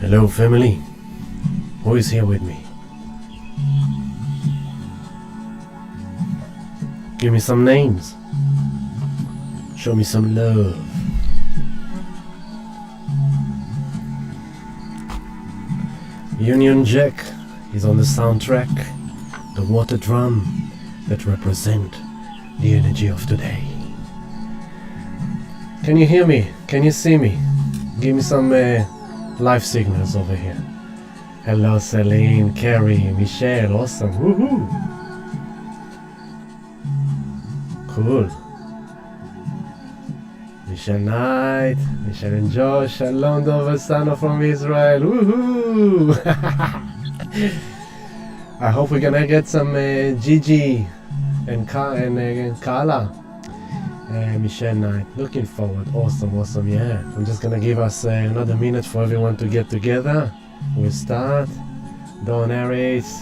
Hello, family. Who is here with me? Give me some names. Show me some love. Union Jack is on the soundtrack, the water drum that represent the energy of today. Can you hear me? Can you see me? Give me some live signals over here. Hello, Celine, Carrie, Michelle, awesome, woohoo! Cool. Michelle Knight, Michelle and Josh, Shalom Dover Sano from Israel, woohoo! I hope we're gonna get some Gigi and Kala. Michelle Knight, looking forward, awesome, yeah. I'm just gonna give us another minute for everyone to get together. We'll start. Dawn Harris,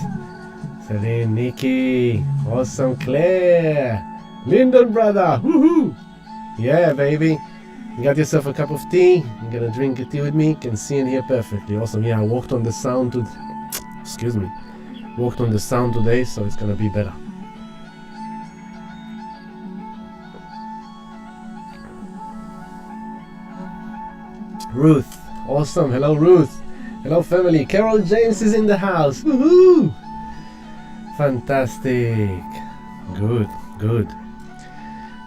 Celine, Nikki, awesome, Claire, Lyndon brother, woohoo! Yeah, baby. You got yourself a cup of tea. You're gonna drink a tea with me. Can see and hear perfectly. Awesome. Yeah, I walked on the sound walked on the sound today, so it's gonna be better. Ruth, awesome. Hello, Ruth. Hello, family. Carol James is in the house. Woohoo! Fantastic. Good.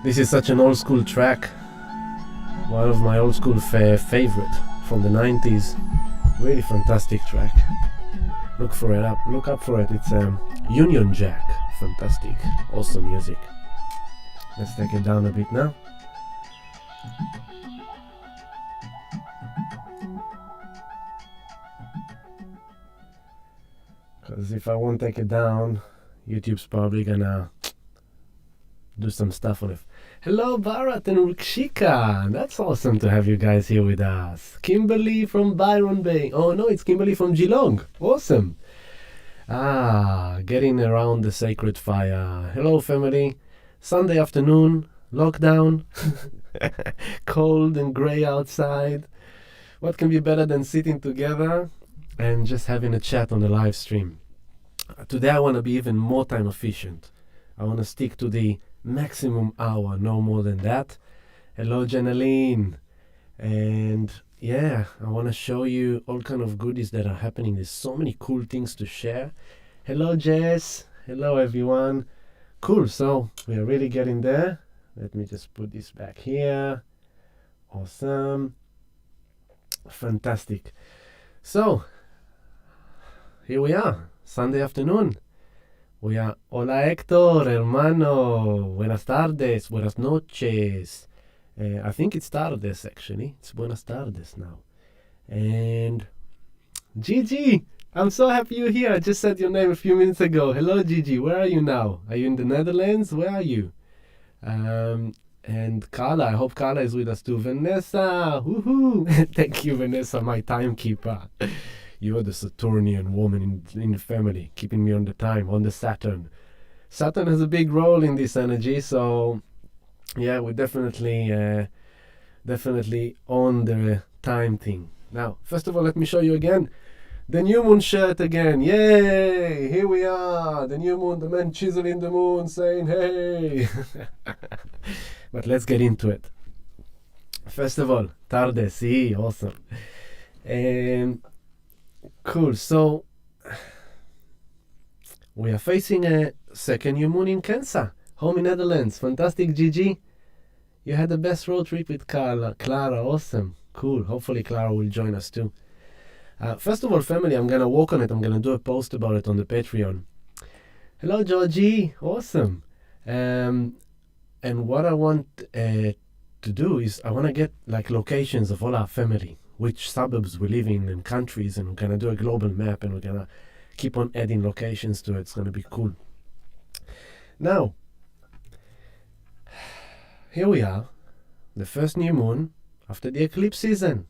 This is such an old school track. One of my old school favorite from the 90s. Really fantastic track. Look up for it. It's Union Jack. Fantastic. Awesome music. Let's take it down a bit now. Because if I won't take it down, YouTube's probably gonna do some stuff on it. Hello, Bharat and Rikshika. That's awesome to have you guys here with us. Kimberly from Byron Bay. Oh no, it's Kimberly from Geelong. Awesome. Getting around the sacred fire. Hello, family. Sunday afternoon, lockdown, cold and gray outside. What can be better than sitting together and just having a chat on the live stream? Today I want to be even more time efficient. I want to stick to the maximum hour, no more than that. Hello, Janaline. And yeah, I want to show you all kind of goodies that are happening. There's so many cool things to share. Hello, Jess. Hello, everyone. Cool, so we are really getting there. Let me just put this back here. Awesome. Fantastic. So, here we are, Sunday afternoon. We are, hola Héctor, hermano, buenas tardes, buenas noches. I think it's tardes actually, it's buenas tardes now. And Gigi, I'm so happy you're here. I just said your name a few minutes ago. Hello Gigi, where are you now? Are you in the Netherlands? Where are you? And Carla, I hope Carla is with us too. Vanessa, woohoo! Thank you, Vanessa, my timekeeper. You're the Saturnian woman in the family, keeping me on the time, on the Saturn. Saturn has a big role in this energy, so yeah, we're definitely on the time thing. Now, first of all, let me show you again the new moon shirt again. Yay! Here we are, the new moon, the man chiseling the moon, saying hey. But let's get into it. First of all, tarde, sí, awesome. Cool, so we are facing a second new moon in Cancer, home in Netherlands. Fantastic, Gigi. You had the best road trip with Clara, awesome. Cool, hopefully Clara will join us too. First of all, family, I'm gonna work on it. I'm gonna do a post about it on the Patreon. Hello, Georgie, awesome. And what I want to do is I want to get like locations of all our family, which suburbs we live in and countries, and we're going to do a global map and we're going to keep on adding locations to it. It's going to be cool. Now, here we are, the first new moon after the eclipse season.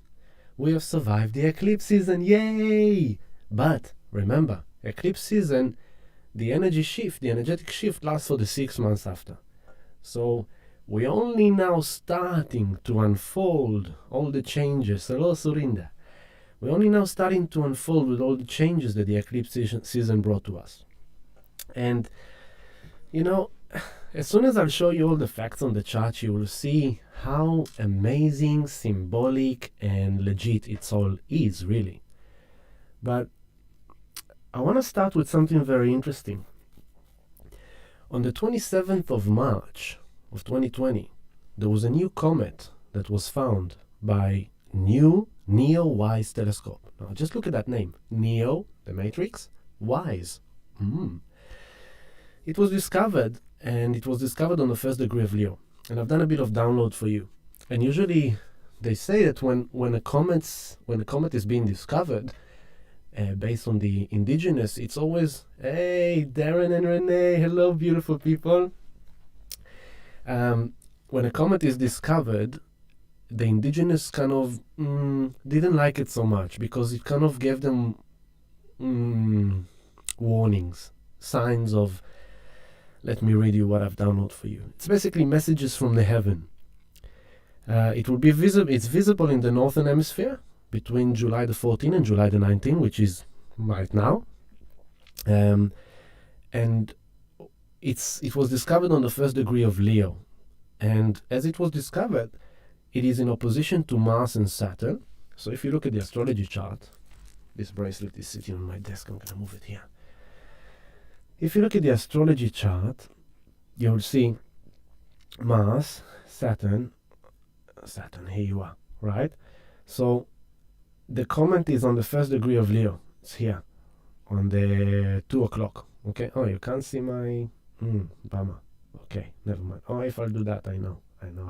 We have survived the eclipse season, yay! But remember, eclipse season, the energetic shift lasts for the 6 months after. So we're only now starting to unfold all the changes. Hello, Surinda. We're only now starting to unfold with all the changes that the eclipse season brought to us. And, as soon as I'll show you all the facts on the chart, you will see how amazing, symbolic, and legit it all is, really. But I want to start with something very interesting. On the 27th of March of 2020, there was a new comet that was found by new NEO-WISE telescope. Now, just look at that name. NEO, the matrix, WISE. It was discovered, and it was discovered on the first degree of Leo. And I've done a bit of download for you. And usually they say that when a comet is being discovered, based on the indigenous, it's always, hey, Darren and Renee, hello, beautiful people. When a comet is discovered, the indigenous kind of didn't like it so much because it kind of gave them warnings, signs of, let me read you what I've downloaded for you. It's basically messages from the heaven. It will be visible. It's visible in the northern hemisphere between July the 14th and July the 19th, which is right now. And it was discovered on the first degree of Leo. And as it was discovered, it is in opposition to Mars and Saturn. So if you look at the astrology chart, this bracelet is sitting on my desk. I'm going to move it here. If you look at the astrology chart, you'll see Mars, Saturn, here you are, right? So the comet is on the first degree of Leo. It's here on the 2 o'clock. Okay. Oh, you can't see my bummer. Okay, never mind. Oh, if I'll do that, I know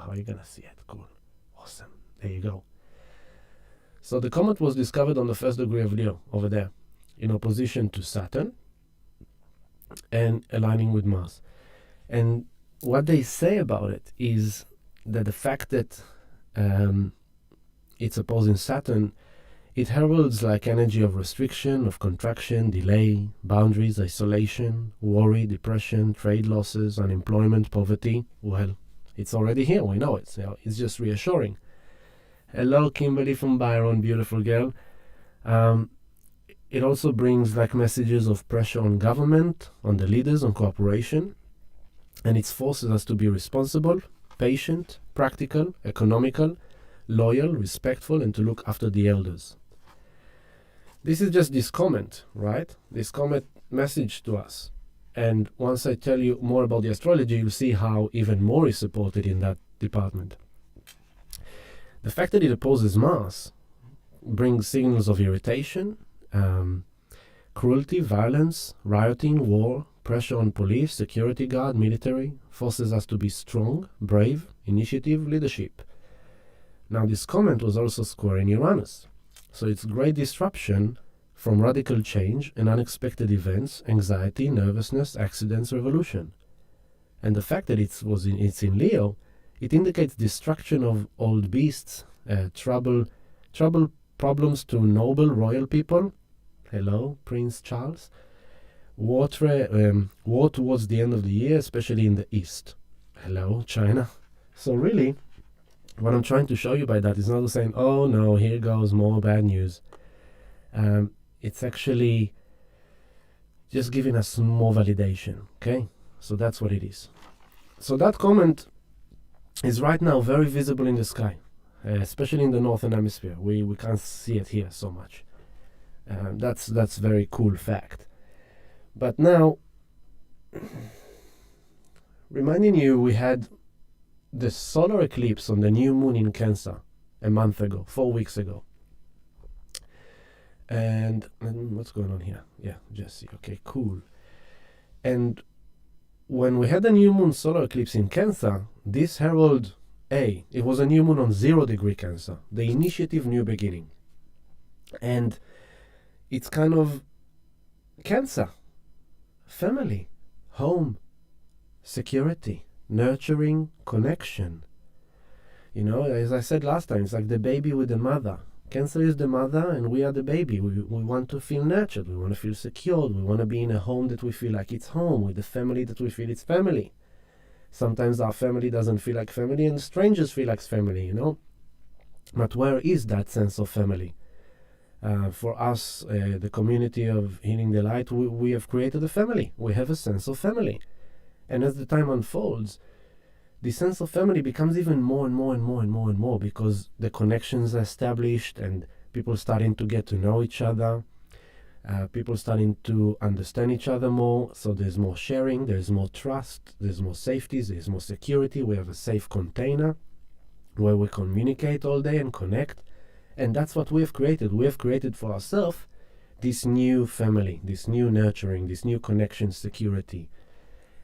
how you're gonna see it. Cool, awesome. There you go. So the comet was discovered on the first degree of Leo over there, in opposition to Saturn and aligning with Mars. And what they say about it is that the fact that it's opposing Saturn, it heralds like energy of restriction, of contraction, delay, boundaries, isolation, worry, depression, trade losses, unemployment, poverty. Well, it's already here. We know it. So it's just reassuring. Hello, Kimberly from Byron, beautiful girl. It also brings like messages of pressure on government, on the leaders, on cooperation. And it forces us to be responsible, patient, practical, economical, loyal, respectful, and to look after the elders. This is just this comment, right? This comment message to us. And once I tell you more about the astrology, you'll see how even more is supported in that department. The fact that it opposes Mars brings signals of irritation, cruelty, violence, rioting, war, pressure on police, security guard, military, forces us to be strong, brave, initiative, leadership. Now this comment was also square in Uranus. So it's great disruption from radical change and unexpected events, anxiety, nervousness, accidents, revolution. And the fact that it's in Leo, it indicates destruction of old beasts, trouble, problems to noble royal people. Hello, Prince Charles. War towards the end of the year, especially in the East. Hello, China. So really, what I'm trying to show you by that is not saying, oh no, here goes more bad news. It's actually just giving us more validation, okay? So that's what it is. So that comment is right now very visible in the sky, especially in the northern hemisphere. We can't see it here so much. That's very cool fact. But now, reminding you, we had the solar eclipse on the new moon in Cancer a month ago, 4 weeks ago. And what's going on here? Yeah, Jesse. Okay, cool. And when we had the new moon solar eclipse in Cancer, this herald it was a new moon on 0 degree Cancer, the initiative, new beginning. And it's kind of Cancer, family, home, security, nurturing, connection. You know, as I said last time, it's like the baby with the mother. Cancer is the mother and we are the baby. We want to feel nurtured. We want to feel secured. We want to be in a home that we feel like it's home, with a family that we feel it's family. Sometimes our family doesn't feel like family and strangers feel like family, you know. But where is that sense of family? For us, the community of Healing the Light, we have created a family. We have a sense of family. And as the time unfolds, the sense of family becomes even more and more and more and more and more, because the connections are established and people starting to get to know each other. People starting to understand each other more, so there's more sharing, there's more trust, there's more safety, there's more security. We have a safe container where we communicate all day and connect, and that's what we have created. We have created for ourselves this new family, this new nurturing, this new connection, security.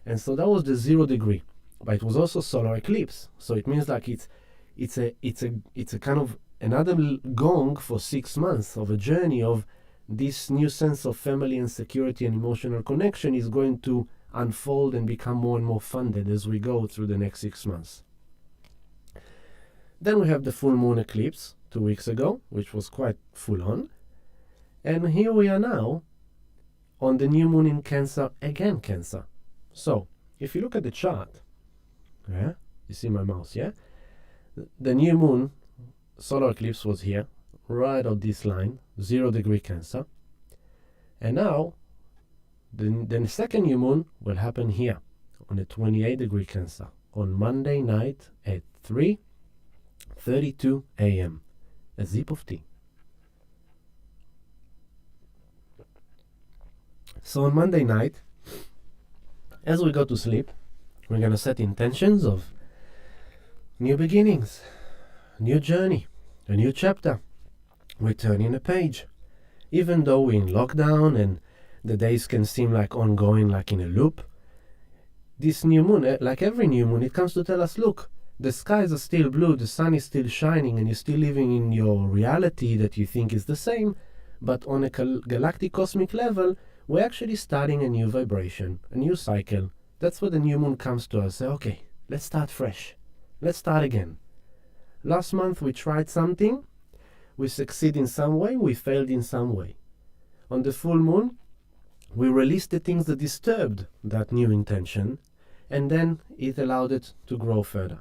And so that was the 0 degree, but it was also solar eclipse, so it means like it's a kind of another gong for 6 months of a journey of this new sense of family and security and emotional connection is going to unfold and become more and more funded as we go through the next 6 months. Then we have the full moon eclipse 2 weeks ago, which was quite full on. And here we are now on the new moon in Cancer, again Cancer. So, if you look at the chart, yeah, you see my mouse, yeah? The new moon solar eclipse was here, right on this line, 0 degree Cancer. And now, the second new moon will happen here, on the 28 degree Cancer, on Monday night at 3:32 a.m. A sip of tea. So on Monday night, as we go to sleep, we're going to set intentions of new beginnings, new journey, a new chapter. We're turning a page. Even though we're in lockdown and the days can seem like ongoing, like in a loop, this new moon, like every new moon, it comes to tell us, look, the skies are still blue, the sun is still shining, and you're still living in your reality that you think is the same, but on a galactic cosmic level, we're actually starting a new vibration, a new cycle. That's where the new moon comes to us. Say, okay, let's start fresh. Let's start again. Last month we tried something. We succeed in some way, we failed in some way. On the full moon, we released the things that disturbed that new intention, and then it allowed it to grow further.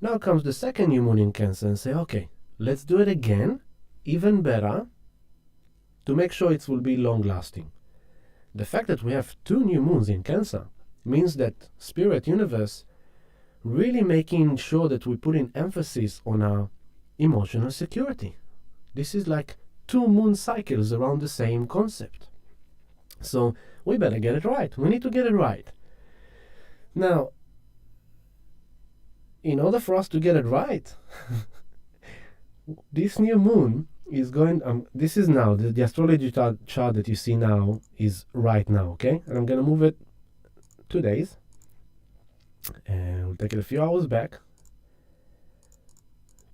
Now comes the second new moon in Cancer and say, okay, let's do it again, even better, to make sure it will be long-lasting. The fact that we have 2 new moons in Cancer means that Spirit Universe really making sure that we put in emphasis on our emotional security. This is like 2 moon cycles around the same concept. So we better get it right. We need to get it right. Now, in order for us to get it right, this new moon is going, this is now, the astrology chart that you see now is right now, okay? And I'm going to move it 2 days. And we'll take it a few hours back.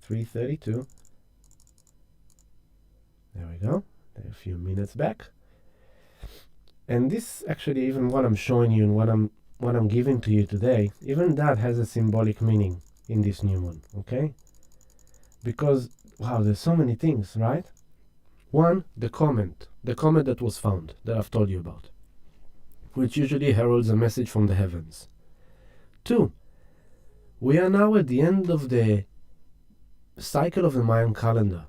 3:32. There we go. A few minutes back. And this actually, even what I'm showing you and what I'm giving to you today, even that has a symbolic meaning in this new moon, okay? Because, wow, there's so many things, right? One, the comet that was found, that I've told you about, which usually heralds a message from the heavens. 2, we are now at the end of the cycle of the Mayan calendar.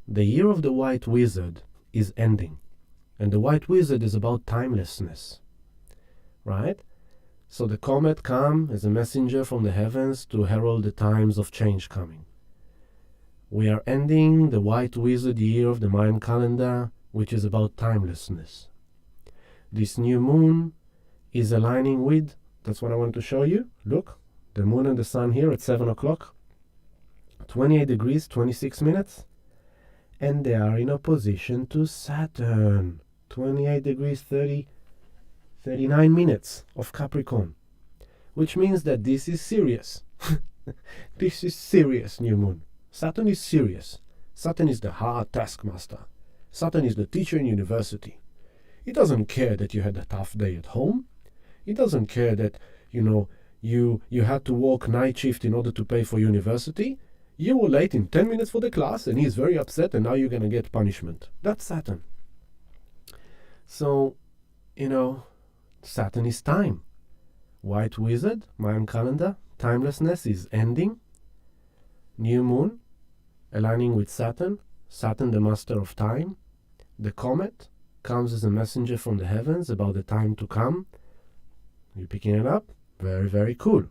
The year of the White Wizard is ending, and the White Wizard is about timelessness, right? So the comet comes as a messenger from the heavens to herald the times of change coming. We are ending the White Wizard year of the Mayan calendar, which is about timelessness. This new moon is aligning with, that's what I want to show you. Look, the moon and the sun here at 7 o'clock, 28 degrees, 26 minutes, and they are in opposition to Saturn, 28 degrees, 39 minutes of Capricorn, which means that this is serious. This is serious new moon. Saturn is serious. Saturn is the hard taskmaster. Saturn is the teacher in university. He doesn't care that you had a tough day at home. He doesn't care that, you had to work night shift in order to pay for university. You were late in 10 minutes for the class and he's very upset and now you're going to get punishment. That's Saturn. So, Saturn is time. White Wizard, Mayan calendar, timelessness is ending. New moon, aligning with Saturn. Saturn, the master of time. the comet comes as a messenger from the heavens about the time to come. You picking it up? Very, very cool.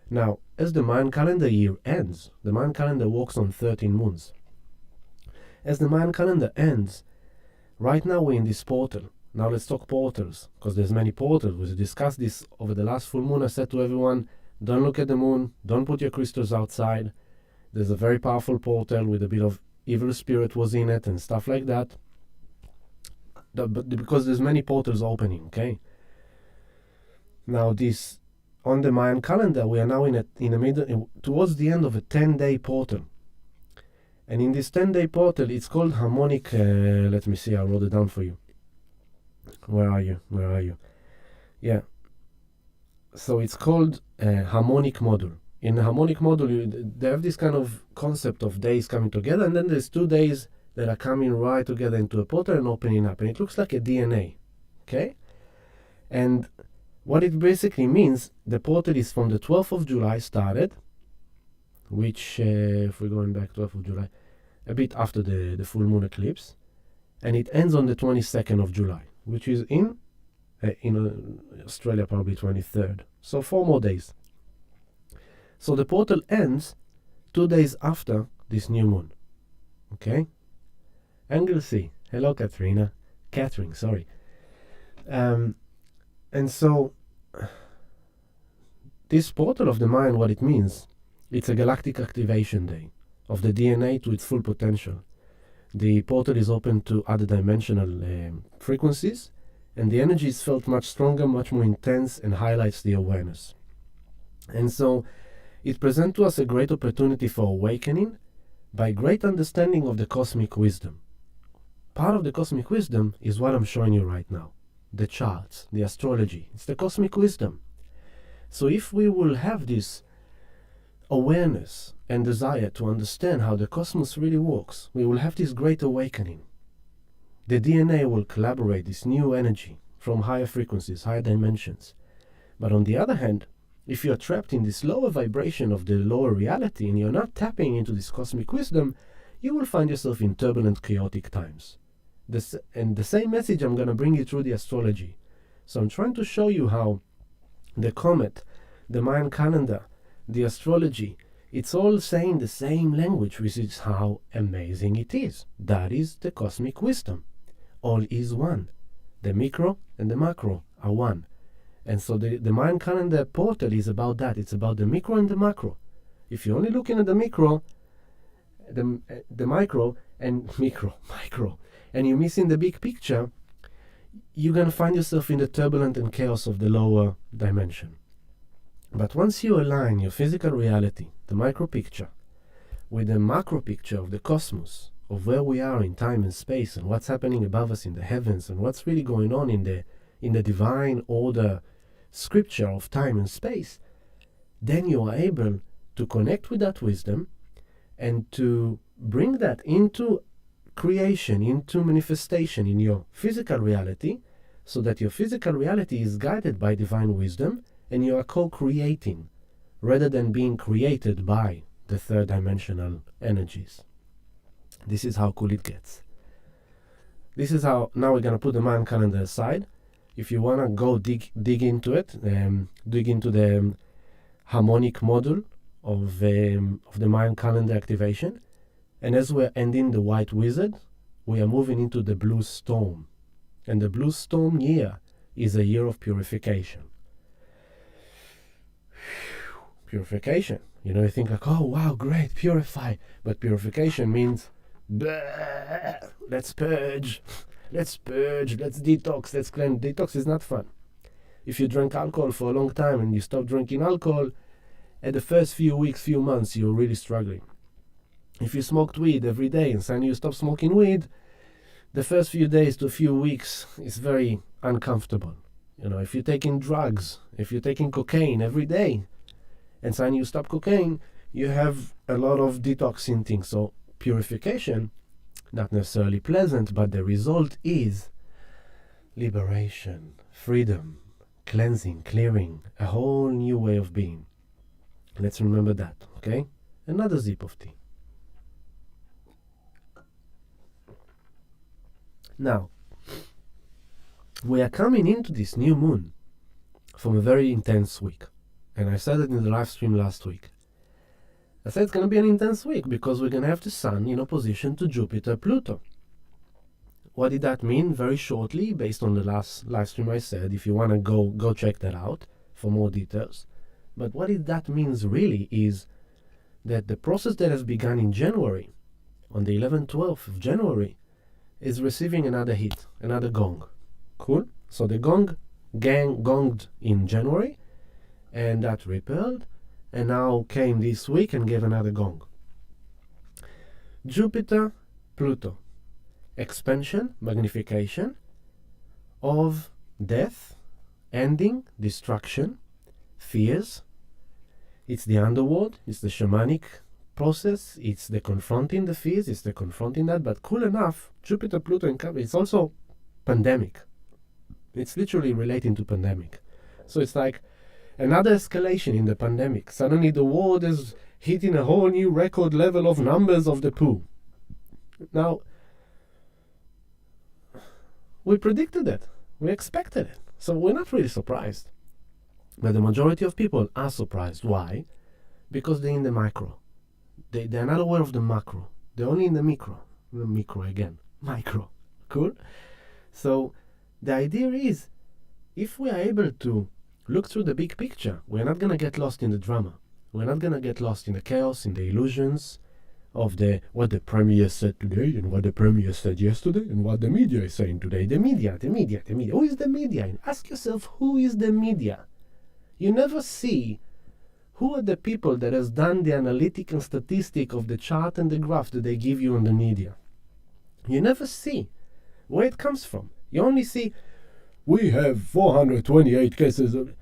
Now, as the Mayan calendar year ends, the Mayan calendar works on 13 moons. As the Mayan calendar ends, right now we're in this portal. Now let's talk portals, because there's many portals. We discussed this over the last full moon. I said to everyone, don't look at the moon, don't put your crystals outside. There's a very powerful portal with a bit of evil spirit was in it and stuff like that. But because there's many portals opening, okay? Now this, on the Mayan calendar, we are now towards the end of a 10-day portal. And in this 10-day portal, it's called harmonic, let me see, I wrote it down for you. Where are you? Yeah. So it's called harmonic module. In the harmonic module, they have this kind of concept of days coming together, and then there's 2 days that are coming right together into a portal and opening up. And it looks like a DNA, okay? And what it basically means, the portal is from the 12th of July started, which, if we're going back 12th of July, a bit after the full moon eclipse, and it ends on the 22nd of July, which is in Australia probably 23rd. So 4 more days. So the portal ends 2 days after this new moon. Okay? Angle C. Hello, Catherine, sorry. And so this portal of the mind, what it means, it's a galactic activation day of the DNA to its full potential. The portal is open to other dimensional frequencies, and the energy is felt much stronger, much more intense, and highlights the awareness. And so it presents to us a great opportunity for awakening by great understanding of the cosmic wisdom. Part of the cosmic wisdom is what I'm showing you right now. The charts, the astrology. It's the cosmic wisdom. So if we will have this awareness and desire to understand how the cosmos really works, we will have this great awakening. The DNA will collaborate this new energy from higher frequencies, higher dimensions. But on the other hand, if you're trapped in this lower vibration of the lower reality and you're not tapping into this cosmic wisdom, you will find yourself in turbulent, chaotic times. And the same message I'm going to bring you through the astrology. So I'm trying to show you how the comet, the Mayan calendar, the astrology, it's all saying the same language, which is how amazing it is. That is the cosmic wisdom. All is one. The micro and the macro are one. And so the Mayan calendar portal is about that. It's about the micro and the macro. If you're only looking at the micro, the micro, and you're missing the big picture, you're going to find yourself in the turbulent and chaos of the lower dimension. But once you align your physical reality, the micro picture, with the macro picture of the cosmos, of where we are in time and space, and what's happening above us in the heavens, and what's really going on in the divine order scripture of time and space, then you are able to connect with that wisdom and to bring that into creation, into manifestation in your physical reality, so that your physical reality is guided by divine wisdom and you are co-creating rather than being created by the third dimensional energies. This is how cool it gets. This is how, now we're going to put the Mayan calendar aside. If you want to go dig into it, dig into the harmonic module of the Mayan calendar activation. And as we're ending the white wizard, we are moving into the blue storm. And the blue storm year is a year of purification. Purification. You know, you think like, oh wow, great, purify. But purification means, let's purge. Let's detox, let's cleanse. Detox is not fun. If you drink alcohol for a long time and you stop drinking alcohol, at the first few weeks, few months, you're really struggling. If you smoked weed every day and suddenly you stop smoking weed, the first few days to a few weeks is very uncomfortable. You know, if you're taking drugs, if you're taking cocaine every day, and suddenly you stop cocaine, you have a lot of detoxing things. So purification, not necessarily pleasant, but the result is liberation, freedom, cleansing, clearing, a whole new way of being. Let's remember that, okay? Another sip of tea. Now, we are coming into this new moon from a very intense week. And I said it in the live stream last week. I said it's going to be an intense week because we're going to have the Sun in opposition to Jupiter, Pluto. What did that mean? Very shortly, based on the last live stream I said, if you want to go check that out for more details. But what that means really is that the process that has begun in January, on the 11th, 12th of January, is receiving another hit, another gong. Cool? So the gonged in January, and that repelled, and now came this week and gave another gong. Jupiter, Pluto. Expansion, magnification of death, ending, destruction, fears. It's the underworld, it's the shamanic process, it's the confronting the fears, it's the confronting that. But cool enough, Jupiter, Pluto, and Capricorn, it's also pandemic. It's literally relating to pandemic. So it's like another escalation in the pandemic. Suddenly the world is hitting a whole new record level of numbers of the poo. Now, we predicted it. We expected it. So we're not really surprised. But the majority of people are surprised. Why? Because they're in the micro. They're not aware of the macro. They're only in the micro. Micro again. Micro. Cool? So the idea is, if we are able to look through the big picture, we're not going to get lost in the drama. We're not going to get lost in the chaos, in the illusions of what the premier said today and what the premier said yesterday and what the media is saying today. The media. Who is the media? And ask yourself, who is the media? You never see who are the people that has done the analytic and statistic of the chart and the graph that they give you on the media. You never see where it comes from. You only see, we have 428 cases of...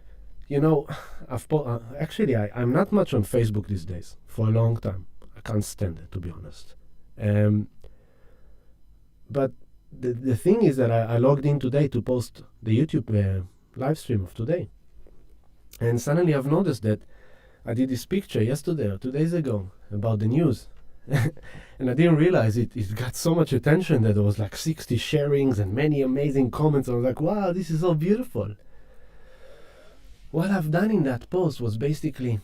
You know, I'm not much on Facebook these days for a long time. I can't stand it, to be honest. But the thing is that I logged in today to post the YouTube live stream of today. And suddenly I've noticed that I did this picture yesterday or 2 days ago about the news. And I didn't realize it got so much attention that there was like 60 sharings and many amazing comments. I was like, wow, this is so beautiful. What I've done in that post was basically,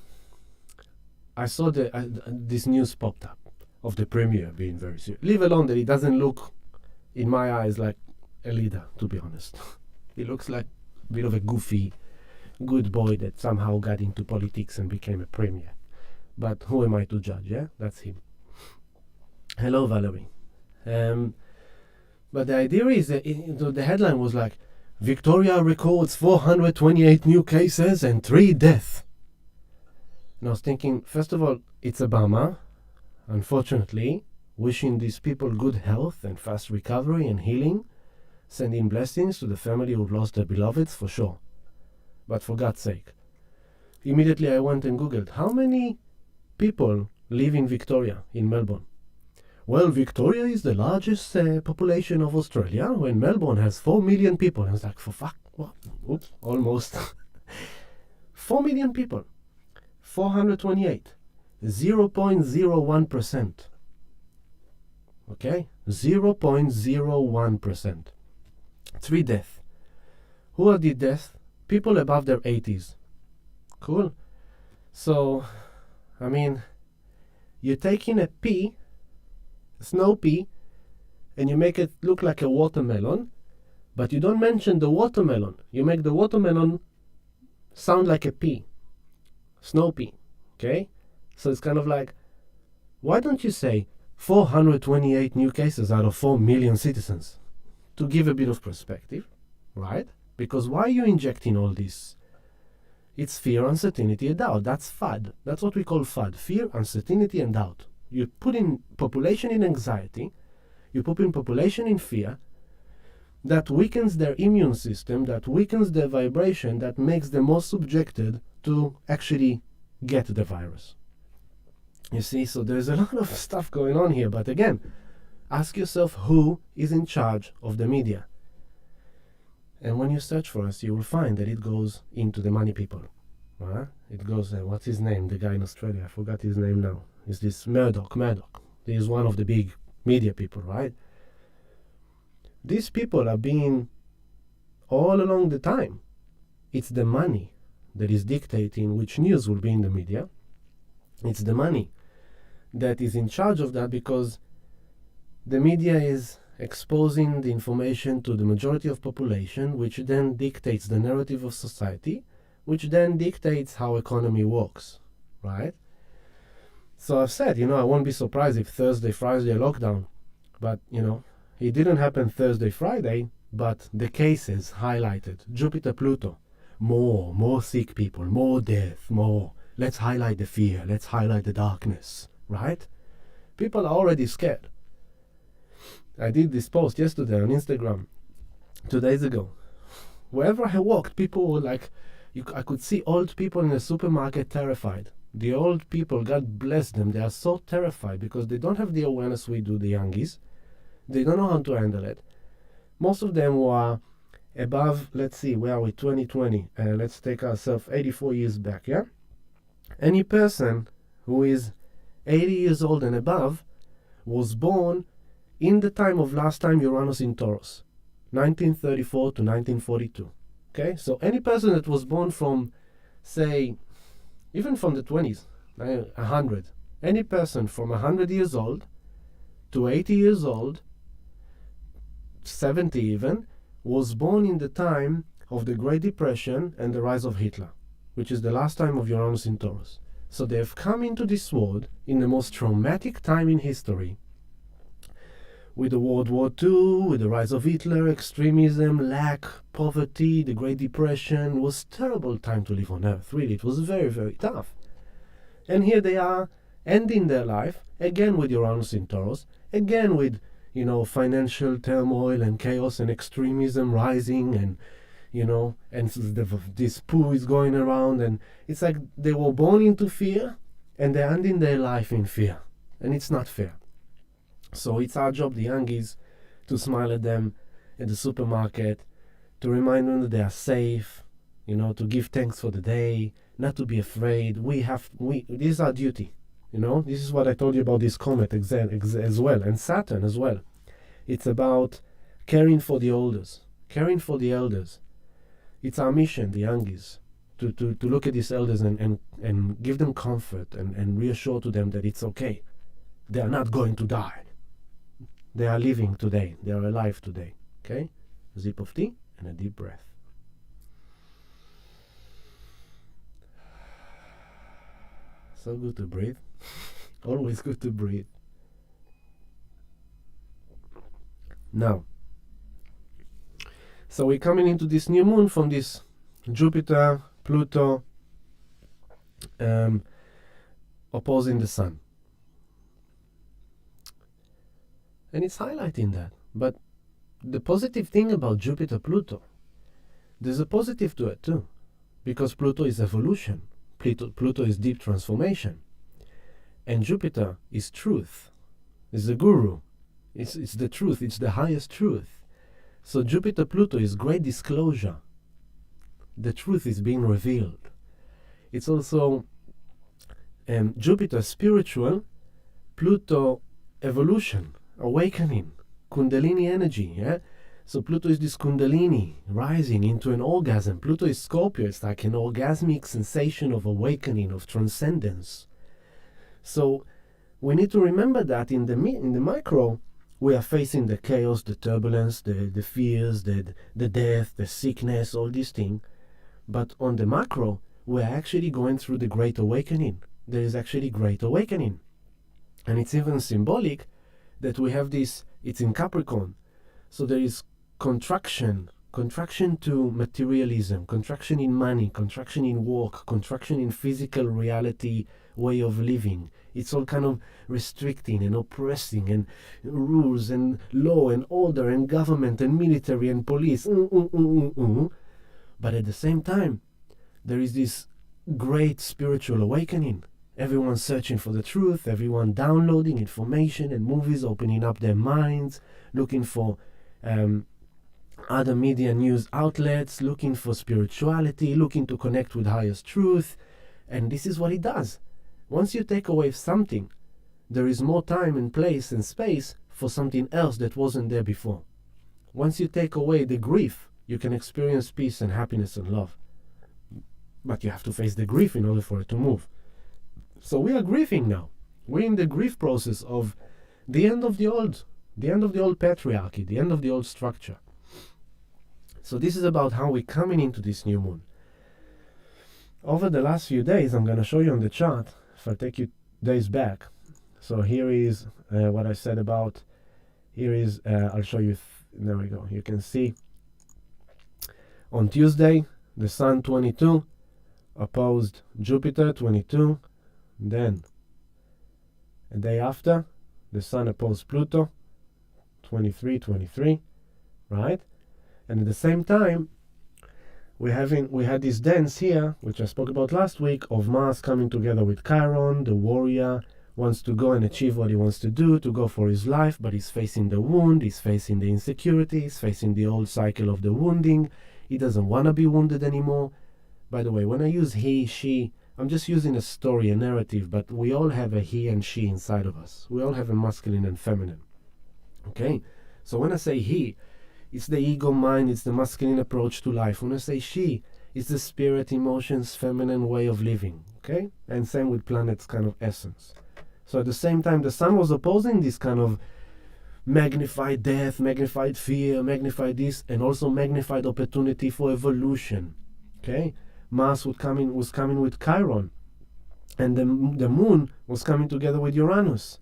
I saw this news popped up of the premier being very serious. Leave alone that he doesn't look, in my eyes, like a leader, to be honest. He looks like a bit of a goofy, good boy that somehow got into politics and became a premier. But who am I to judge, yeah? That's him. Hello, Valerie. But the idea is that the headline was like, Victoria records 428 new cases and 3 deaths. And I was thinking, first of all, it's a bummer. Unfortunately, wishing these people good health and fast recovery and healing, sending blessings to the family who lost their beloveds, for sure. But for God's sake. Immediately I went and Googled, how many people live in Victoria, in Melbourne? Well, Victoria is the largest population of Australia, when Melbourne has 4 million people. I was like, for fuck, what? Oops, almost. 4 million people. 428. 0.01%. Okay? 0.01%. 3 deaths. Who are the deaths? People above their 80s. Cool? So, I mean, you're taking a pea, snow pea, and you make it look like a watermelon, but you don't mention the watermelon. You make the watermelon sound like a pea. Snow pea. Okay? So it's kind of like, why don't you say 428 new cases out of 4 million citizens? To give a bit of perspective, right? Because why are you injecting all this? It's fear, uncertainty, and doubt. That's FUD. That's what we call FUD. Fear, uncertainty, and doubt. You put in population in anxiety, you put in population in fear, that weakens their immune system, that weakens their vibration, that makes them more subjected to actually get the virus. You see, so there's a lot of stuff going on here, but again, ask yourself who is in charge of the media. And when you search for us, you will find that it goes into the money people. It goes, what's his name? The guy in Australia, I forgot his name now. Is this Murdoch? He is one of the big media people, right? these people are being all along the time. It's the money that is dictating which news will be in the media. It's the money that is in charge of that, because the media is exposing the information to the majority of population, which then dictates the narrative of society, which then dictates how economy works, right? So I've said, I won't be surprised if Thursday, Friday lockdown, but, it didn't happen Thursday, Friday, but the cases highlighted. Jupiter, Pluto, more sick people, more death, more. Let's highlight the fear, let's highlight the darkness, right? People are already scared. I did this post yesterday on Instagram, 2 days ago. Wherever I walked, people were like, I could see old people in the supermarket terrified. The old people, God bless them, they are so terrified because they don't have the awareness we do, the youngies. They don't know how to handle it. Most of them were above, let's see, where are we, 2020. Let's take ourselves 84 years back, yeah? Any person who is 80 years old and above was born in the time of last time Uranus in Taurus, 1934 to 1942. Okay, so any person that was born from, say, even from the 20s, 100, any person from 100 years old to 80 years old, 70 even, was born in the time of the Great Depression and the rise of Hitler, which is the last time of Uranus in Taurus. So they have come into this world in the most traumatic time in history, with the World War II, with the rise of Hitler, extremism, lack, poverty, the Great Depression. It was a terrible time to live on Earth, really. It was very, very tough. And here they are, ending their life, again with Uranus in Taurus, again with, financial turmoil and chaos and extremism rising, and, and this poo is going around, and it's like they were born into fear, and they're ending their life in fear. And it's not fair. So it's our job, the youngies, to smile at them at the supermarket, to remind them that they are safe, to give thanks for the day, not to be afraid. This is our duty, This is what I told you about this comet as well, and Saturn as well. It's about caring for the elders, It's our mission, the youngies, to look at these elders and give them comfort and reassure to them that it's okay. They are not going to die. They are living today. They are alive today. Okay? A sip of tea and a deep breath. So good to breathe. Always good to breathe. Now, so we're coming into this new moon from this Jupiter, Pluto, opposing the Sun. And it's highlighting that. But the positive thing about Jupiter-Pluto, there's a positive to it too. Because Pluto is evolution. Pluto is deep transformation. And Jupiter is truth. It's the guru. It's the truth. It's the highest truth. So Jupiter-Pluto is great disclosure. The truth is being revealed. It's also Jupiter spiritual, Pluto evolution. Awakening, Kundalini energy, yeah? So Pluto is this Kundalini rising into an orgasm. Pluto is Scorpio. It's like an orgasmic sensation of awakening, of transcendence. So we need to remember that in the micro, we are facing the chaos, the turbulence, the fears, the death, the sickness, all these things. But on the macro, we're actually going through the Great Awakening. There is actually Great Awakening. And it's even symbolic that we have this, it's in Capricorn. So there is contraction to materialism, contraction in money, contraction in work, contraction in physical reality, way of living. It's all kind of restricting and oppressing, and rules and law and order and government and military and police. But at the same time, there is this great spiritual awakening. Everyone searching for the truth, everyone downloading information and movies, opening up their minds, looking for other media news outlets, looking for spirituality, looking to connect with highest truth. And this is what it does. Once you take away something, there is more time and place and space for something else that wasn't there before. Once you take away the grief, you can experience peace and happiness and love. But you have to face the grief in order for it to move. So we are grieving now. We're in the grief process of the end of the old patriarchy, the end of the old structure. So this is about how we're coming into this new moon. Over the last few days, I'm going to show you on the chart, if I take you days back. So here is what I said about, here is, I'll show you, there we go. You can see on Tuesday, the Sun 22 opposed Jupiter 22. Then a day after, the Sun opposed Pluto 23, right? And at the same time, we had this dance here, which I spoke about last week, of Mars coming together with Chiron. The warrior wants to go and achieve what he wants to do, to go for his life, but he's facing the wound, he's facing the insecurity, he's facing the old cycle of the wounding. He doesn't want to be wounded anymore. By the way, when I use he, she, I'm just using a story, a narrative, but we all have a he and she inside of us. We all have a masculine and feminine. Okay? So when I say he, it's the ego mind, it's the masculine approach to life. When I say she, it's the spirit, emotions, feminine way of living. Okay? And same with planet's kind of essence. So at the same time, the Sun was opposing this kind of magnified death, magnified fear, magnified this, and also magnified opportunity for evolution. Okay? Mars was coming with Chiron, and the Moon was coming together with Uranus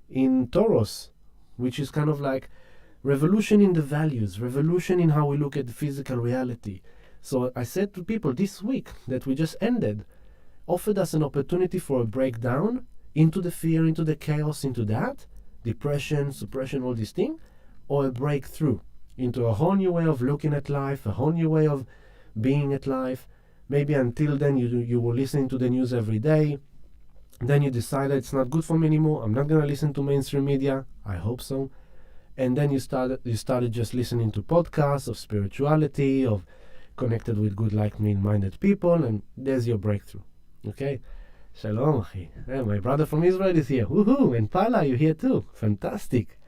in Taurus, which is kind of like revolution in the values, revolution in how we look at the physical reality. So I said to people this week that we just ended, offered us an opportunity for a breakdown into the fear, into the chaos, into that, depression, suppression, all these things, or a breakthrough into a whole new way of looking at life, a whole new way of being at life. Maybe until then you were listening to the news every day. Then you decided it's not good for me anymore. I'm not going to listen to mainstream media. I hope so. And then you started just listening to podcasts of spirituality, of connected with good like-minded people, and there's your breakthrough. Okay? Shalom, achi. My brother from Israel is here. Woohoo! And Paula, you're here too. Fantastic.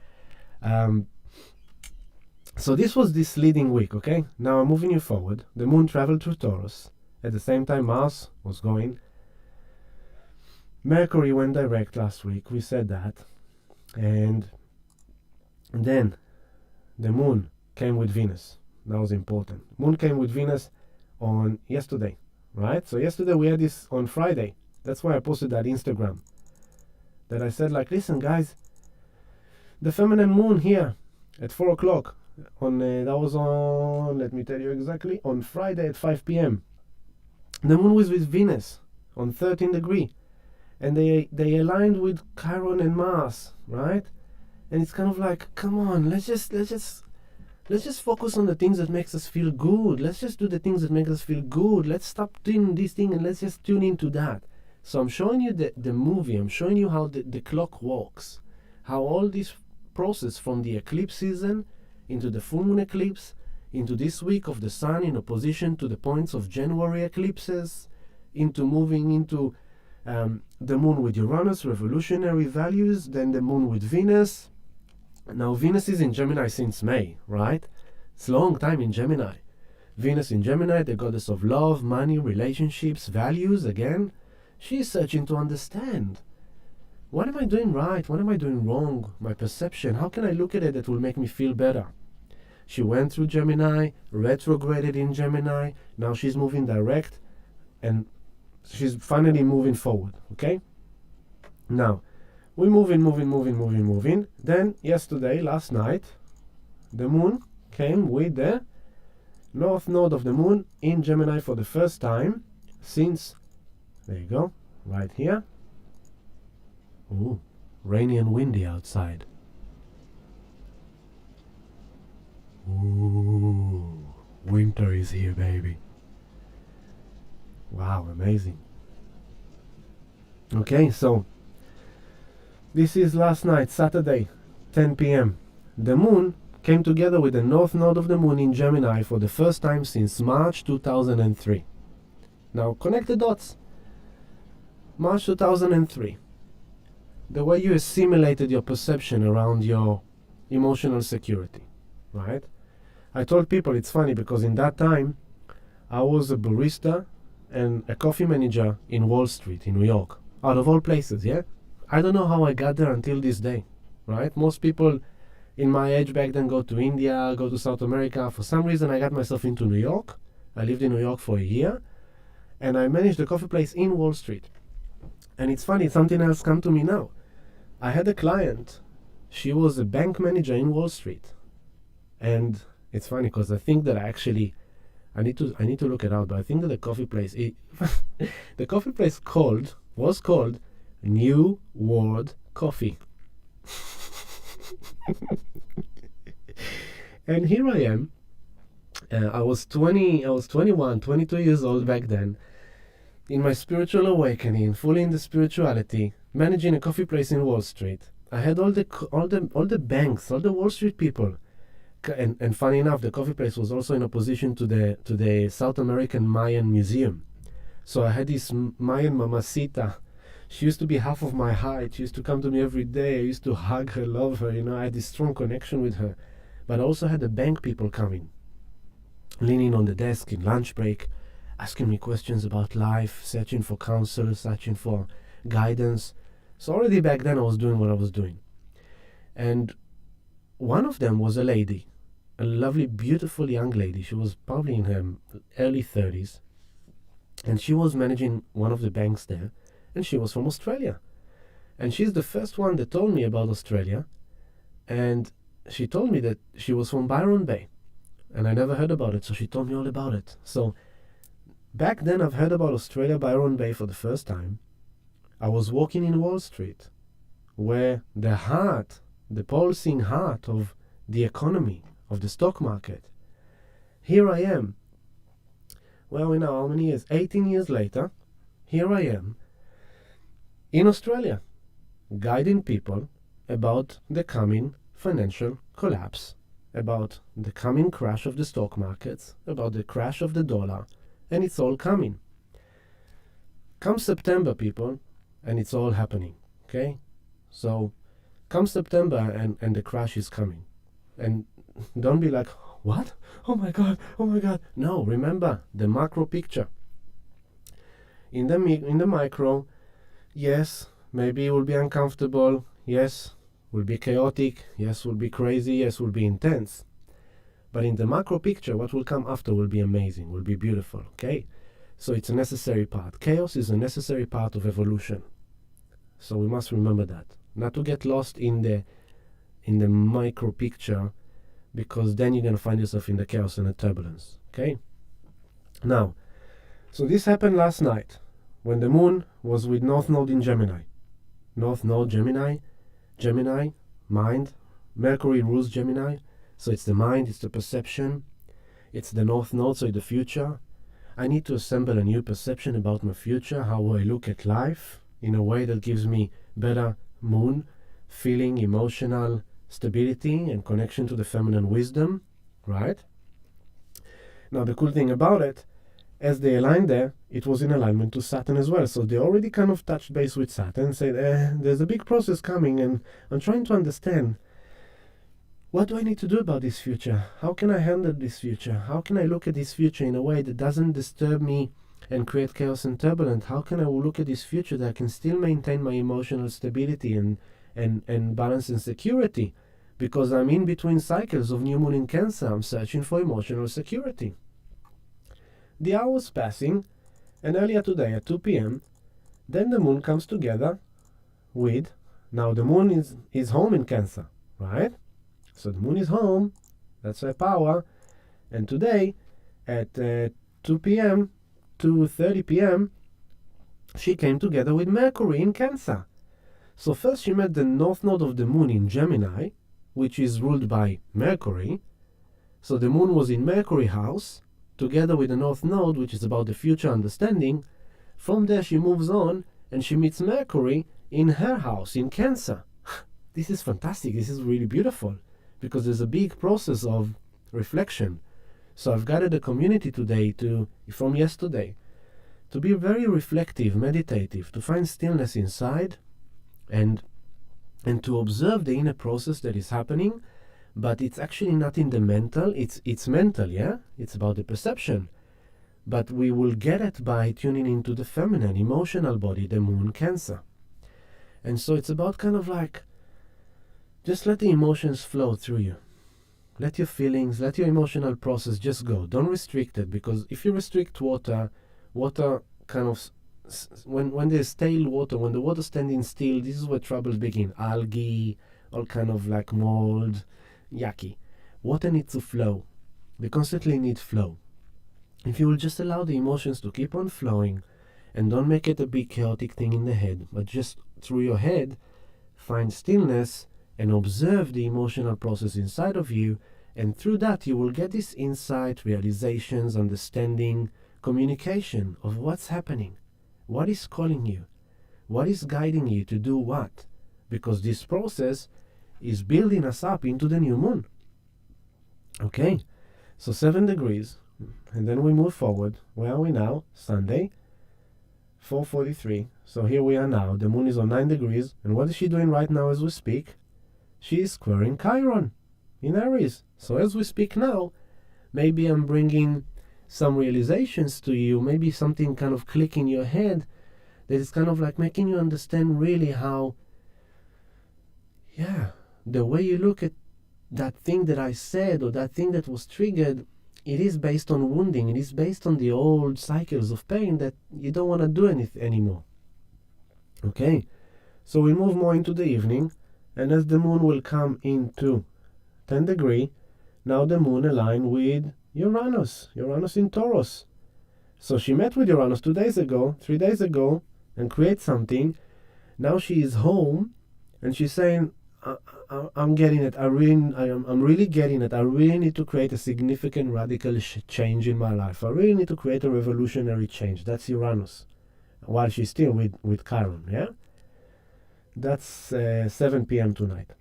So this was this leading week, okay? Now I'm moving you forward. The Moon traveled through Taurus. At the same time, Mars was going. Mercury went direct last week. We said that. And then the Moon came with Venus. That was important. Moon came with Venus on yesterday, right? So yesterday we had this on Friday. That's why I posted that Instagram. That I said, like, listen, guys, the feminine moon here at 4 o'clock. That was on, let me tell you exactly, on Friday at 5 p.m. The moon was with Venus on 13 degree. And they aligned with Chiron and Mars, right? And it's kind of like, come on, let's just focus on the things that makes us feel good. Let's just do the things that make us feel good. Let's stop doing this thing and let's just tune into that. So I'm showing you the movie. I'm showing you how the clock works. How all this process from the eclipse season into the full moon eclipse, into this week of the Sun in opposition to the points of January eclipses, into moving into the Moon with Uranus, revolutionary values, then the Moon with Venus. Now Venus is in Gemini since May, right? It's a long time in Gemini. Venus in Gemini, the goddess of love, money, relationships, values, again. She's searching to understand. What am I doing right? What am I doing wrong? My perception, how can I look at it that will make me feel better? She went through Gemini, retrograded in Gemini, now she's moving direct, and she's finally moving forward, okay? Now, we're moving. Then, yesterday, last night, the Moon came with the North Node of the Moon in Gemini for the first time since, there you go, right here. Ooh, rainy and windy outside. Ooh, winter is here, baby. Wow, amazing. Okay, so this is last night, Saturday, 10 p.m. The Moon came together with the North Node of the Moon in Gemini for the first time since March 2003. Now, connect the dots. March 2003. The way you assimilated your perception around your emotional security, right? I told people it's funny because in that time, I was a barista and a coffee manager in Wall Street in New York, out of all places, yeah? I don't know how I got there until this day, right? Most people in my age back then go to India, go to South America. For some reason, I got myself into New York. I lived in New York for a year, and I managed a coffee place in Wall Street. And it's funny, something else come to me now. I had a client. She was a bank manager in Wall Street. And it's funny because I think that I need to look it out, but I think that the coffee place the coffee place was called New World Coffee. And here I am. I was 21, 22 years old back then, in my spiritual awakening, fully in the spirituality, managing a coffee place in Wall Street. I had all the banks, all the Wall Street people. And funny enough, the coffee place was also in opposition to the South American Mayan Museum. So I had this Mayan mamacita. She used to be half of my height. She used to come to me every day. I used to hug her, love her. I had this strong connection with her. But I also had the bank people coming, leaning on the desk in lunch break, asking me questions about life, searching for counsel, searching for guidance. So already back then I was doing what I was doing. And one of them was a lady, a lovely, beautiful young lady. She was probably in her early 30s. And she was managing one of the banks there. And she was from Australia. And she's the first one that told me about Australia. And she told me that she was from Byron Bay. And I never heard about it, so she told me all about it. So back then I've heard about Australia, Byron Bay for the first time. I was walking in Wall Street, where the pulsing heart of the economy, of the stock market. Here I am. Well, how many years? 18 years later, here I am in Australia, guiding people about the coming financial collapse, about the coming crash of the stock markets, about the crash of the dollar, and it's all coming. Come September, people, and it's all happening, okay? So come September and the crash is coming. And don't be like, what? Oh my God, oh my God. No, remember the macro picture. In the micro, yes, maybe it will be uncomfortable. Yes, will be chaotic. Yes, will be crazy. Yes, will be intense. But in the macro picture, what will come after will be amazing, will be beautiful, okay? So it's a necessary part. Chaos is a necessary part of evolution. So we must remember that. Not to get lost in the micro picture, because then you're going to find yourself in the chaos and the turbulence, okay? Now, so this happened last night, when the moon was with North Node in Gemini. North Node, Gemini, mind. Mercury rules Gemini. So it's the mind, it's the perception. It's the North Node, so the future. I need to assemble a new perception about my future, how I look at life, in a way that gives me better moon, feeling, emotional stability and connection to the feminine wisdom, right? Now the cool thing about it, as they aligned there, it was in alignment to Saturn as well. So they already kind of touched base with Saturn and said, there's a big process coming and I'm trying to understand, what do I need to do about this future? How can I handle this future? How can I look at this future in a way that doesn't disturb me and create chaos and turbulence? How can I look at this future that I can still maintain my emotional stability and balance and security? Because I'm in between cycles of new moon in Cancer, I'm searching for emotional security. The hour was passing, and earlier today at 2 p.m., then the moon comes together with, now the moon is home in Cancer, right? So the moon is home, that's her power, and today at 2 p.m., 2:30 p.m., she came together with Mercury in Cancer. So first she met the north node of the moon in Gemini, which is ruled by Mercury. So the moon was in Mercury house, together with the north node, which is about the future understanding. From there she moves on and she meets Mercury in her house in Cancer. This is fantastic. This is really beautiful because there's a big process of reflection. So I've gathered a community today from yesterday to be very reflective, meditative, to find stillness inside and to observe the inner process that is happening, but it's actually not in the mental. It's mental, yeah? It's about the perception. But we will get it by tuning into the feminine, emotional body, the moon, Cancer. And so it's about kind of like, just let the emotions flow through you. Let your feelings, let your emotional process just go. Don't restrict it, because if you restrict water kind of, when there's stale water, when the water's standing still, this is where troubles begin. Algae, all kind of like mold, yucky. Water needs to flow. They constantly need flow. If you will just allow the emotions to keep on flowing and don't make it a big chaotic thing in the head, but just through your head, find stillness and observe the emotional process inside of you, and through that you will get this insight, realizations, understanding, communication of what's happening, what is calling you, what is guiding you to do what, because this process is building us up into the new moon. Okay, so 7 degrees, and then we move forward. Where are we now? Sunday, 4:43. So here we are now. The moon is on 9 degrees, and what is she doing right now as we speak? She is squaring Chiron in Aries. So as we speak now, maybe I'm bringing some realizations to you, maybe something kind of click in your head that is kind of like making you understand really how, the way you look at that thing that I said or that thing that was triggered, it is based on wounding. It is based on the old cycles of pain that you don't want to do anything anymore. Okay, so we move more into the evening, and as the moon will come into 10 degree, now the moon align with Uranus in Taurus. So she met with Uranus 2 days ago, 3 days ago, and create something. Now she is home, and she's saying, I'm getting it. I'm really getting it. I really need to create a significant radical change in my life. I really need to create a revolutionary change. That's Uranus, while she's still with Chiron, yeah? That's 7 p.m. tonight.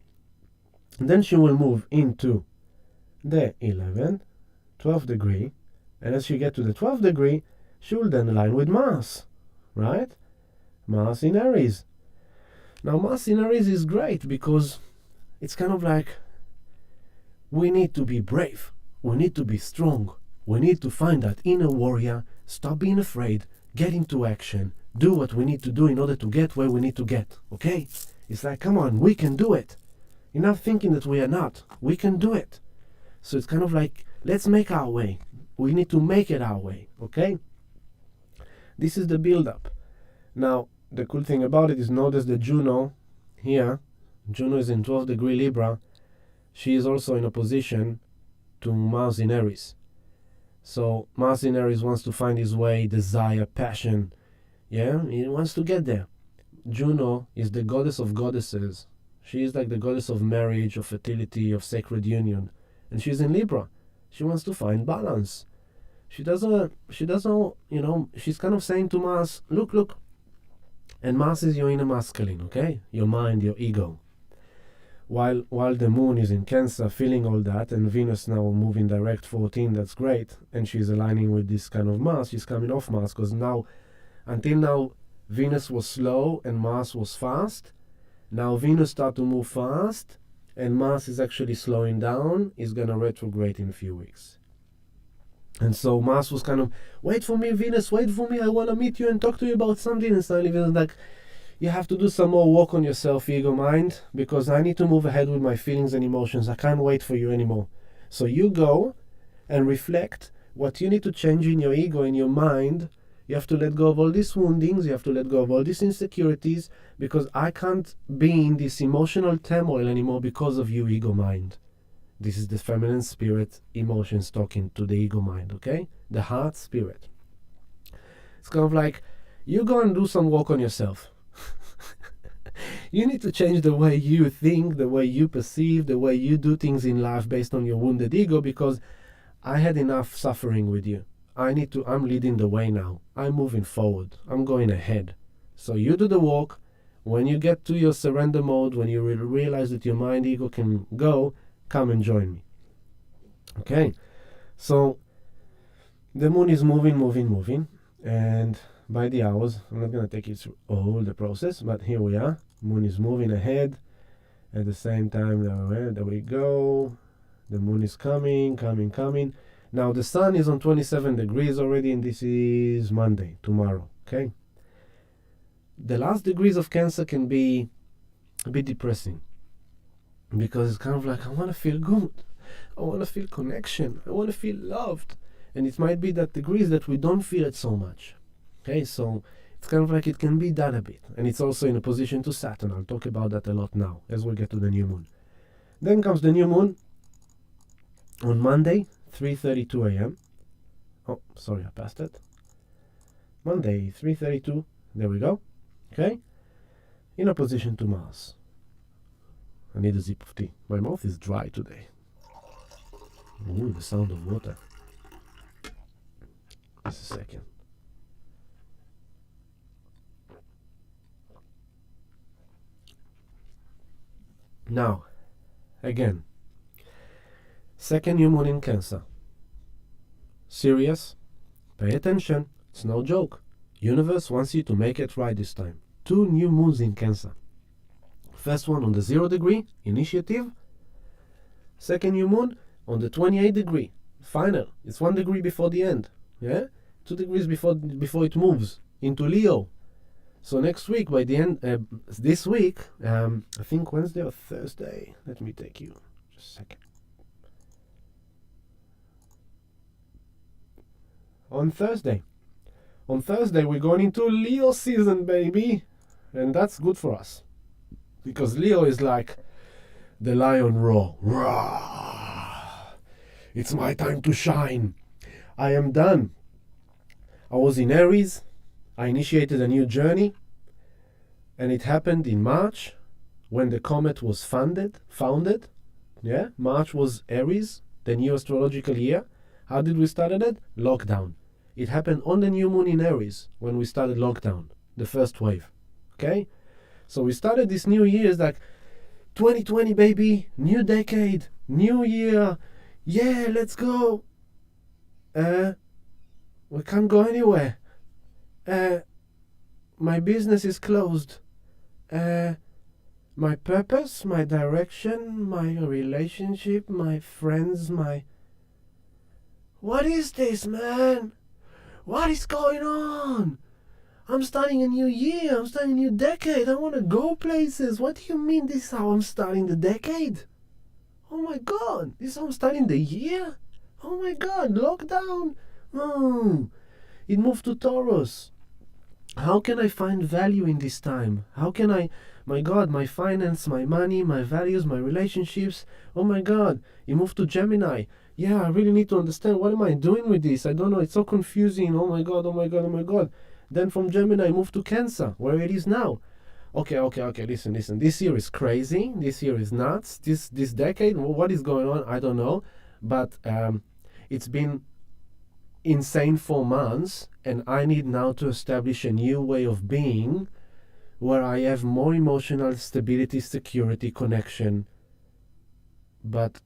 And then she will move into the 12th degree, and as she gets to the 12th degree, she will then align with Mars, right? Mars in Aries. Now Mars in Aries is great because it's kind of like, we need to be brave, we need to be strong, we need to find that inner warrior, stop being afraid, get into action, do what we need to do in order to get where we need to get, okay? It's like, come on, we can do it. Enough thinking that we are not, we can do it. So it's kind of like, let's make our way. We need to make it our way, okay? This is the build-up. Now, the cool thing about it is, notice the Juno here. Juno is in 12th degree Libra. She is also in opposition to Mars in Aries. So Mars in Aries wants to find his way, desire, passion. Yeah, he wants to get there. Juno is the goddess of goddesses. She is like the goddess of marriage, of fertility, of sacred union. And she's in Libra. She wants to find balance. She doesn't, she's kind of saying to Mars, look. And Mars is your inner masculine, okay? Your mind, your ego. While the moon is in Cancer, feeling all that, and Venus now moving direct 14, that's great. And she's aligning with this kind of Mars. She's coming off Mars, because until now, Venus was slow and Mars was fast. Now Venus start to move fast, and Mars is actually slowing down. Is going to retrograde in a few weeks. And so Mars was kind of, wait for me, Venus, wait for me. I want to meet you and talk to you about something. And suddenly Venus is like, you have to do some more work on yourself, ego mind, because I need to move ahead with my feelings and emotions. I can't wait for you anymore. So you go and reflect what you need to change in your ego, in your mind. You have to let go of all these woundings. You have to let go of all these insecurities, because I can't be in this emotional turmoil anymore because of you, ego mind. This is the feminine spirit, emotions talking to the ego mind, okay? The heart spirit. It's kind of like, you go and do some work on yourself. You need to change the way you think, the way you perceive, the way you do things in life based on your wounded ego, because I had enough suffering with you. I'm leading the way now. I'm moving forward. I'm going ahead. So you do the work. When you get to your surrender mode, when you realize that your mind, ego can go, come and join me. Okay? So the moon is moving. And by the hours, I'm not going to take you through all the process, but here we are. Moon is moving ahead. At the same time, there we go. The moon is coming. Now the sun is on 27 degrees already, and this is Monday, tomorrow, okay? The last degrees of Cancer can be a bit depressing because it's kind of like, I want to feel good. I want to feel connection. I want to feel loved. And it might be that degrees that we don't feel it so much. Okay, so it's kind of like it can be that a bit. And it's also in opposition to Saturn. I'll talk about that a lot now as we get to the new moon. Then comes the new moon on Monday, 3:32 a.m. Oh, sorry, I passed it. Monday, 3:32. There we go. Okay? In opposition to Mars. I need a sip of tea. My mouth is dry today. Ooh, the sound of water. Just a second. Now, again, second new moon in Cancer. Serious? Pay attention. It's no joke. Universe wants you to make it right this time. 2 new moons in Cancer. First one on the 0 degree, initiative. Second new moon on the 28 degree, final. It's 1 degree before the end. Yeah? 2 degrees before it moves into Leo. So next week, by the end, this week, I think Wednesday or Thursday. Let me take you just a second. On Thursday, we're going into Leo season, baby. And that's good for us. Because Leo is like the lion roar. Roar. It's my time to shine. I am done. I was in Aries. I initiated a new journey. And it happened in March when the comet was founded. Yeah, March was Aries, the new astrological year. How did we start it? Lockdown. It happened on the new moon in Aries when we started lockdown, the first wave. Okay? So we started this new year, it's like 2020, baby, new decade, new year. Yeah, let's go. We can't go anywhere. My business is closed. My purpose, my direction, my relationship, my friends, What is this, man? What is going on? I'm starting a new year. I'm starting a new decade. I want to go places. What do you mean this is how I'm starting the decade? Oh my God. This is how I'm starting the year? Oh my God. Lockdown. Oh. It moved to Taurus. How can I find value in this time? How can I, my God, my finance, my money, my values, my relationships. Oh my God. It moved to Gemini. Yeah, I really need to understand what am I doing with this? I don't know. It's so confusing. Oh my God. Oh my God. Oh my God. Then from Gemini, I moved to Cancer, where it is now. Okay, listen. This year is crazy. This year is nuts. This decade, what is going on? I don't know. But it's been insane for months, and I need now to establish a new way of being where I have more emotional stability, security, connection. But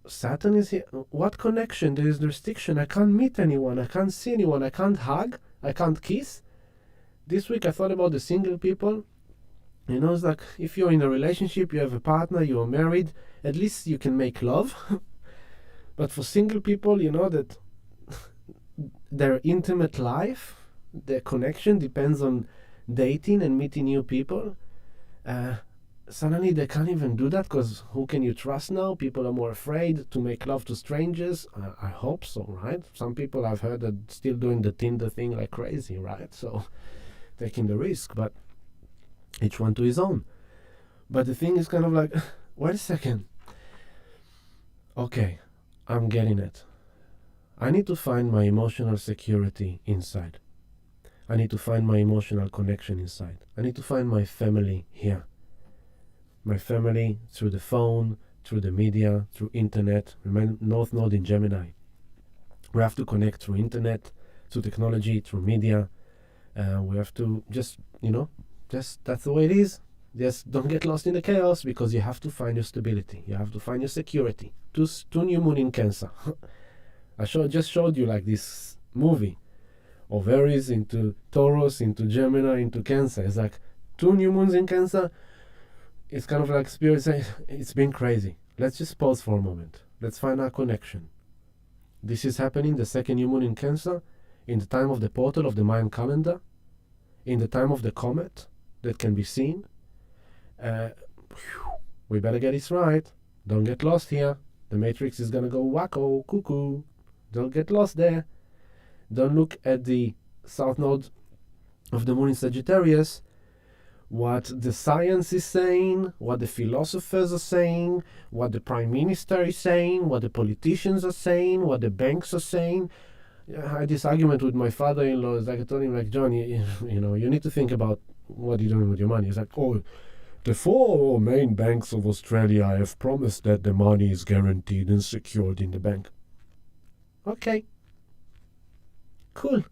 Saturn is here. What connection? There is restriction. I can't meet anyone. I can't see anyone. I can't hug. I can't kiss. This week I thought about the single people. You know, it's like if you're in a relationship, you have a partner, you're married, at least you can make love. But for single people, you know that their intimate life, their connection depends on dating and meeting new people. Suddenly they can't even do that because who can you trust now? People are more afraid to make love to strangers. I hope so, right? Some people I've heard are still doing the Tinder thing like crazy, right? So taking the risk, but each one to his own. But the thing is kind of like, wait a second. Okay, I'm getting it. I need to find my emotional security inside. I need to find my emotional connection inside. I need to find my family here. My family through the phone, through the media, through internet. Remember, North Node in Gemini. We have to connect through internet, through technology, through media. We have to just that's the way it is. Just don't get lost in the chaos because you have to find your stability. You have to find your security. Two new moon in Cancer. I just showed you like this movie of Aries into Taurus, into Gemini, into Cancer. It's like 2 new moons in Cancer. It's kind of like Spirit saying, it's been crazy. Let's just pause for a moment. Let's find our connection. This is happening the second new moon in Cancer, in the time of the portal of the Mayan calendar, in the time of the comet that can be seen. We better get this right. Don't get lost here. The matrix is going to go wacko, cuckoo. Don't get lost there. Don't look at the south node of the moon in Sagittarius, what the science is saying, what the philosophers are saying, what the prime minister is saying, what the politicians are saying, what the banks are saying. I had this argument with my father-in-law. It's like I told him, like, John, you need to think about what you're doing with your money. He's like, oh, the four main banks of Australia have promised that the money is guaranteed and secured in the bank. Okay. Cool.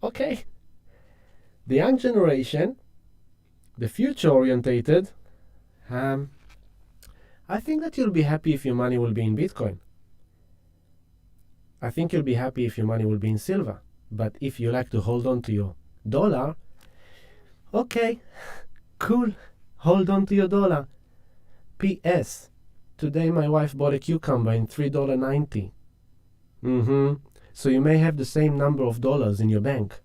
Okay. The young generation, the future-orientated, I think that you'll be happy if your money will be in Bitcoin. I think you'll be happy if your money will be in silver. But if you like to hold on to your dollar, okay, cool, hold on to your dollar. P.S. Today my wife bought a cucumber in $3.90. So you may have the same number of dollars in your bank,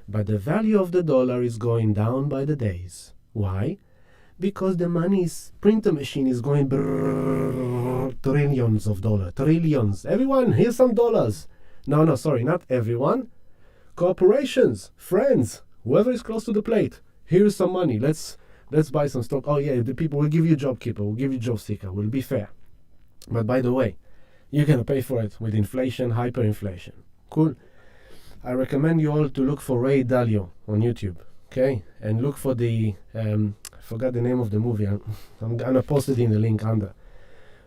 but the value of the dollar is going down by the days. Why? Because the money's printer machine is going brrrr, trillions of dollars. Trillions. Everyone, here's some dollars. No, sorry, not everyone. Corporations, friends, whoever is close to the plate. Here's some money. Let's buy some stock. Oh yeah, the people will give you job keeper, will give you job seeker. Will be fair. But by the way, you're gonna pay for it with inflation, hyperinflation. Cool. I recommend you all to look for Ray Dalio on YouTube. Okay, and look for the forgot the name of the movie. I'm gonna post it in the link under.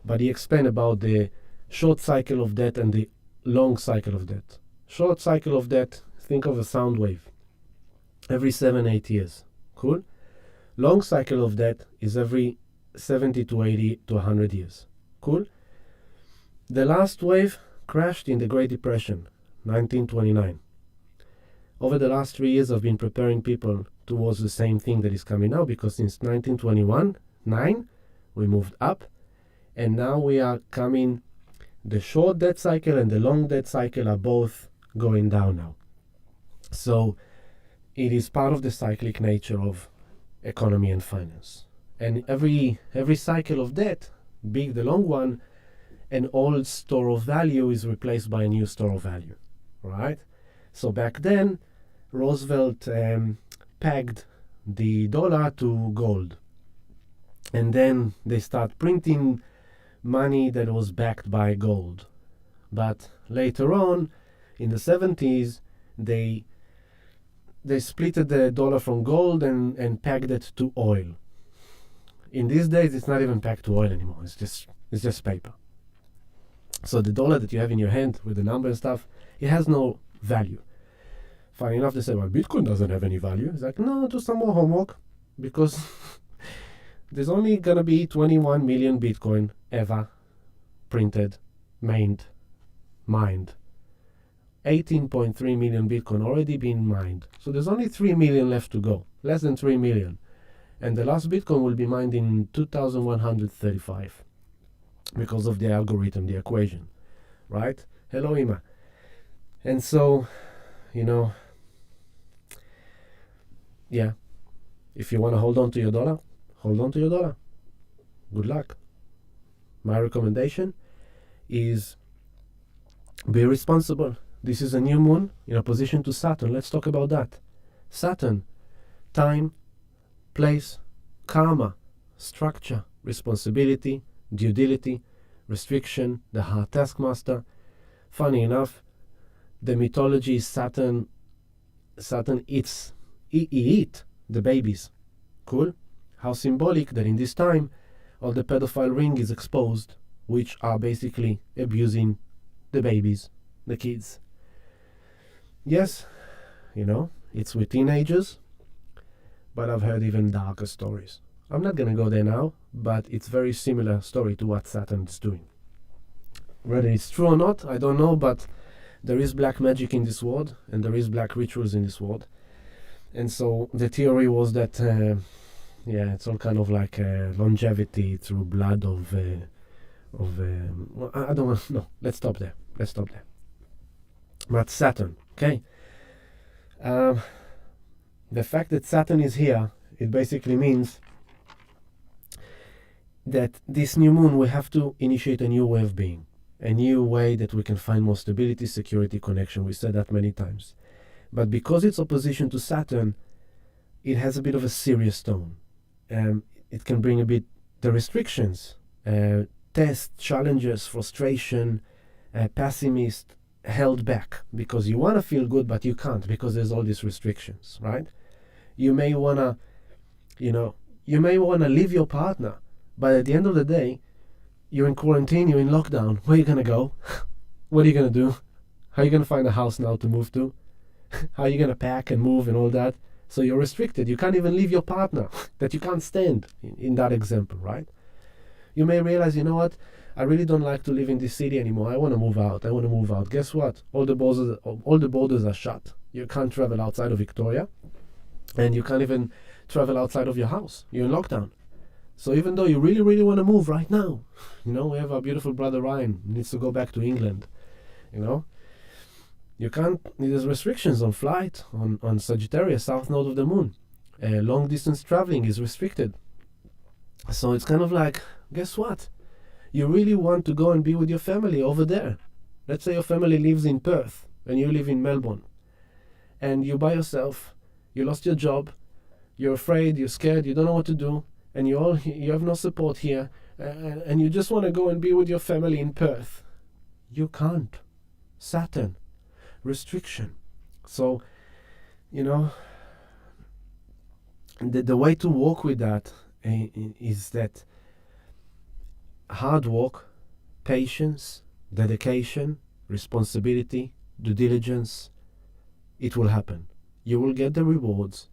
But he explained about the short cycle of debt and the long cycle of debt. Short cycle of debt, think of a sound wave. Every 7-8 years. Cool? Long cycle of debt is every 70 to 80 to 100 years. Cool? The last wave crashed in the Great Depression, 1929. Over the last 3 years, I've been preparing people towards the same thing that is coming now, because since 1921, we moved up, and now we are coming, the short debt cycle and the long debt cycle are both going down now. So it is part of the cyclic nature of economy and finance. And every cycle of debt, big the long one, an old store of value is replaced by a new store of value, right? So back then, Roosevelt pegged the dollar to gold. And then they start printing money that was backed by gold. But later on, in the 70s, they splitted the dollar from gold and pegged it to oil. In these days, it's not even pegged to oil anymore. It's just paper. So the dollar that you have in your hand with the number and stuff, it has no value. Funny enough, they say, well, Bitcoin doesn't have any value. It's like, no, do some more homework, because there's only going to be 21 million Bitcoin ever printed, mined. 18.3 million Bitcoin already been mined. So there's only 3 million left to go, less than 3 million. And the last Bitcoin will be mined in 2135 because of the algorithm, the equation, right? Hello, Ima. And so, yeah, if you want to hold on to your dollar, hold on to your dollar. Good luck. My recommendation is be responsible. This is a new moon in opposition to Saturn. Let's talk about that. Saturn, time, place, karma, structure, responsibility, duality, restriction, the heart taskmaster. Funny enough, the mythology is Saturn eats the babies. Cool? How symbolic that in this time all the pedophile ring is exposed, which are basically abusing the babies, the kids. Yes, it's with teenagers, but I've heard even darker stories. I'm not going to go there now, but it's very similar story to what Saturn is doing. Whether it's true or not, I don't know, but there is black magic in this world, and there is black rituals in this world. And so the theory was that, it's all kind of like longevity through blood of I don't want, no, let's stop there. But Saturn, okay? The fact that Saturn is here, it basically means that this new moon we have to initiate a new way of being, a new way that we can find more stability, security, connection. We said that many times. But because it's opposition to Saturn, it has a bit of a serious tone. It can bring a bit the restrictions, tests, challenges, frustration, pessimist, held back because you want to feel good but you can't because there's all these restrictions, right? You may want to, leave your partner, but at the end of the day, you're in quarantine, you're in lockdown. Where are you going to go? What are you going to do? How are you going to find a house now to move to? How are you going to pack and move and all that? So you're restricted. You can't even leave your partner that you can't stand in that example, right? You may realize, you know what? I really don't like to live in this city anymore. I want to move out. Guess what? All the borders are shut. You can't travel outside of Victoria, and you can't even travel outside of your house. You're in lockdown. So even though you really, really want to move right now, we have our beautiful brother Ryan who needs to go back to England, you can't. There's restrictions on flight, on Sagittarius, south node of the moon. Long distance traveling is restricted. So it's kind of like, guess what? You really want to go and be with your family over there. Let's say your family lives in Perth and you live in Melbourne. And you're by yourself, you lost your job, you're afraid, you're scared, you don't know what to do, and you have no support here, and you just want to go and be with your family in Perth. You can't. Saturn. Restriction. So, the way to work with that is that hard work, patience, dedication, responsibility, due diligence, it will happen. You will get the rewards.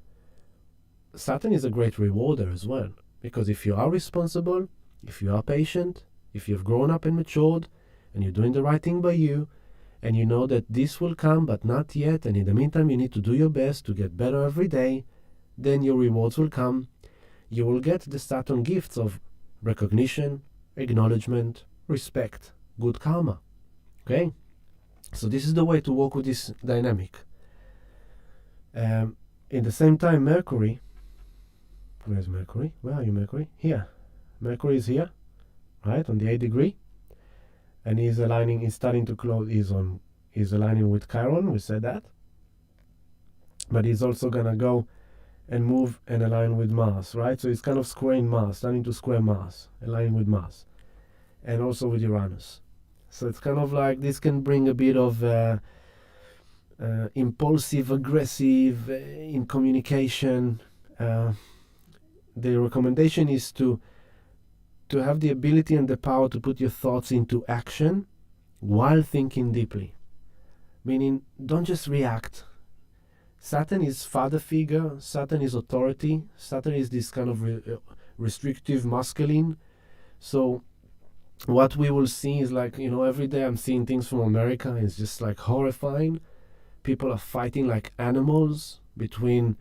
Saturn is a great rewarder as well, because if you are responsible, if you are patient, if you've grown up and matured, and you're doing the right thing by you, and you know that this will come but not yet, and in the meantime you need to do your best to get better every day, then your rewards will come. You will get the Saturn gifts of recognition, acknowledgement, respect, good karma. Okay? So this is the way to work with this dynamic. In the same time, Mercury, where's Mercury? Where are you, Mercury? Here. Mercury is here, right, on the 8th degree. And he's starting to close, he's aligning with Chiron, we said that. But he's also going to go and move and align with Mars, right? So he's kind of squaring Mars, starting to square Mars, aligning with Mars. And also with Uranus. So it's kind of like this can bring a bit of impulsive, aggressive in communication. The recommendation is to have the ability and the power to put your thoughts into action while thinking deeply. Meaning, don't just react. Saturn is father figure, Saturn is authority, Saturn is this kind of restrictive masculine. So what we will see is like, every day I'm seeing things from America, it's just like horrifying. People are fighting like animals between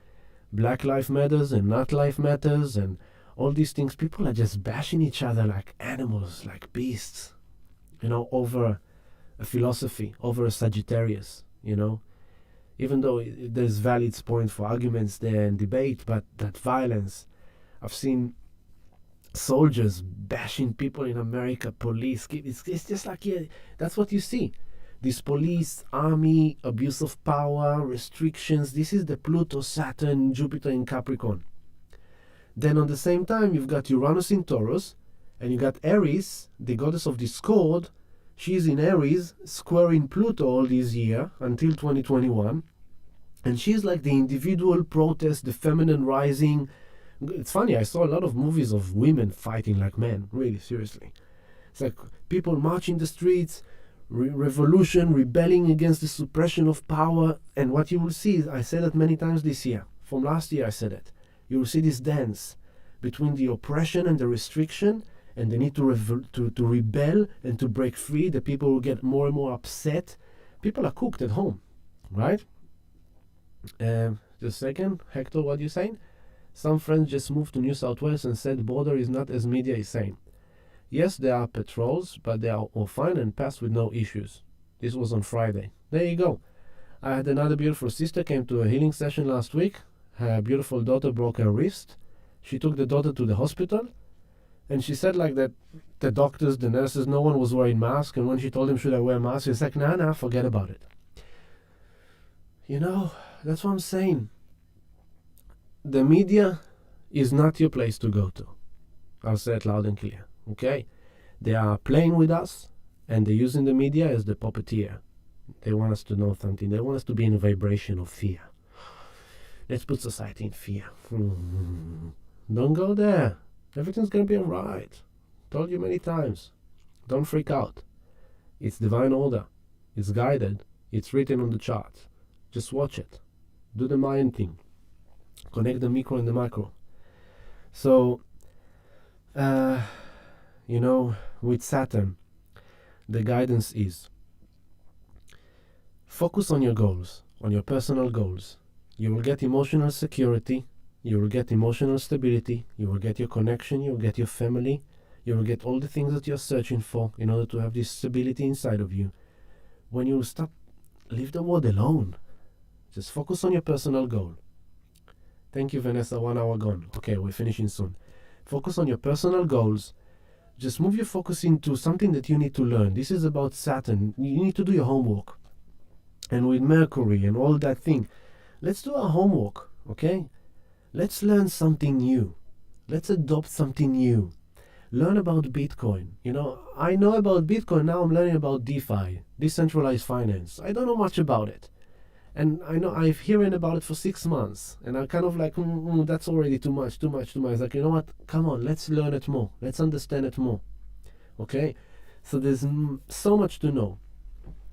Black Lives Matters and Not Life Matters and all these things. People are just bashing each other like animals, like beasts, over a philosophy, over a Sagittarius, even though there's valid points for arguments there and debate, but that violence, I've seen soldiers bashing people in America, police, it's just like, yeah, that's what you see. This police, army, abuse of power, restrictions, this is the Pluto, Saturn, Jupiter in Capricorn. Then on the same time, you've got Uranus in Taurus, and you got Aries, the goddess of discord. She's in Aries, squaring Pluto all this year until 2021. And she's like the individual protest, the feminine rising. It's funny, I saw a lot of movies of women fighting like men, really, seriously. It's like people marching the streets, revolution, rebelling against the suppression of power. And what you will see, I said it many times this year, from last year I said it, you will see this dance between the oppression and the restriction, and the need to rebel and to break free. The people will get more and more upset. People are cooked at home, right? Just a second, Hector, what are you saying? Some friends just moved to New South Wales and said border is not as media is saying. Yes, there are patrols, but they are all fine and passed with no issues. This was on Friday. There you go. I had another beautiful sister came to a healing session last week. Her beautiful daughter broke her wrist. She took the daughter to the hospital, and she said like that the doctors, the nurses, no one was wearing masks, and when she told him should I wear a mask, she's like, nah, forget about it. You know, that's what I'm saying. The media is not your place to go to. I'll say it loud and clear, okay? They are playing with us, and they're using the media as the puppeteer. They want us to know something. They want us to be in a vibration of fear. Let's put society in fear. Don't go there. Everything's going to be all right. Told you many times. Don't freak out. It's divine order. It's guided. It's written on the chart. Just watch it. Do the Mayan thing. Connect the micro and the macro. So, with Saturn, the guidance is focus on your goals, on your personal goals. You will get emotional security. You will get emotional stability. You will get your connection. You will get your family. You will get all the things that you're searching for in order to have this stability inside of you. When you stop, leave the world alone. Just focus on your personal goal. Thank you, Vanessa. 1 hour gone. Okay, we're finishing soon. Focus on your personal goals. Just move your focus into something that you need to learn. This is about Saturn. You need to do your homework. And with Mercury and all that thing, let's do our homework, okay? Let's learn something new. Let's adopt something new. Learn about Bitcoin. I know about Bitcoin. Now I'm learning about DeFi, decentralized finance. I don't know much about it. And I know I've hearing about it for 6 months. And I'm kind of like, that's already too much. It's like, you know what? Come on, let's learn it more. Let's understand it more. Okay? So there's so much to know.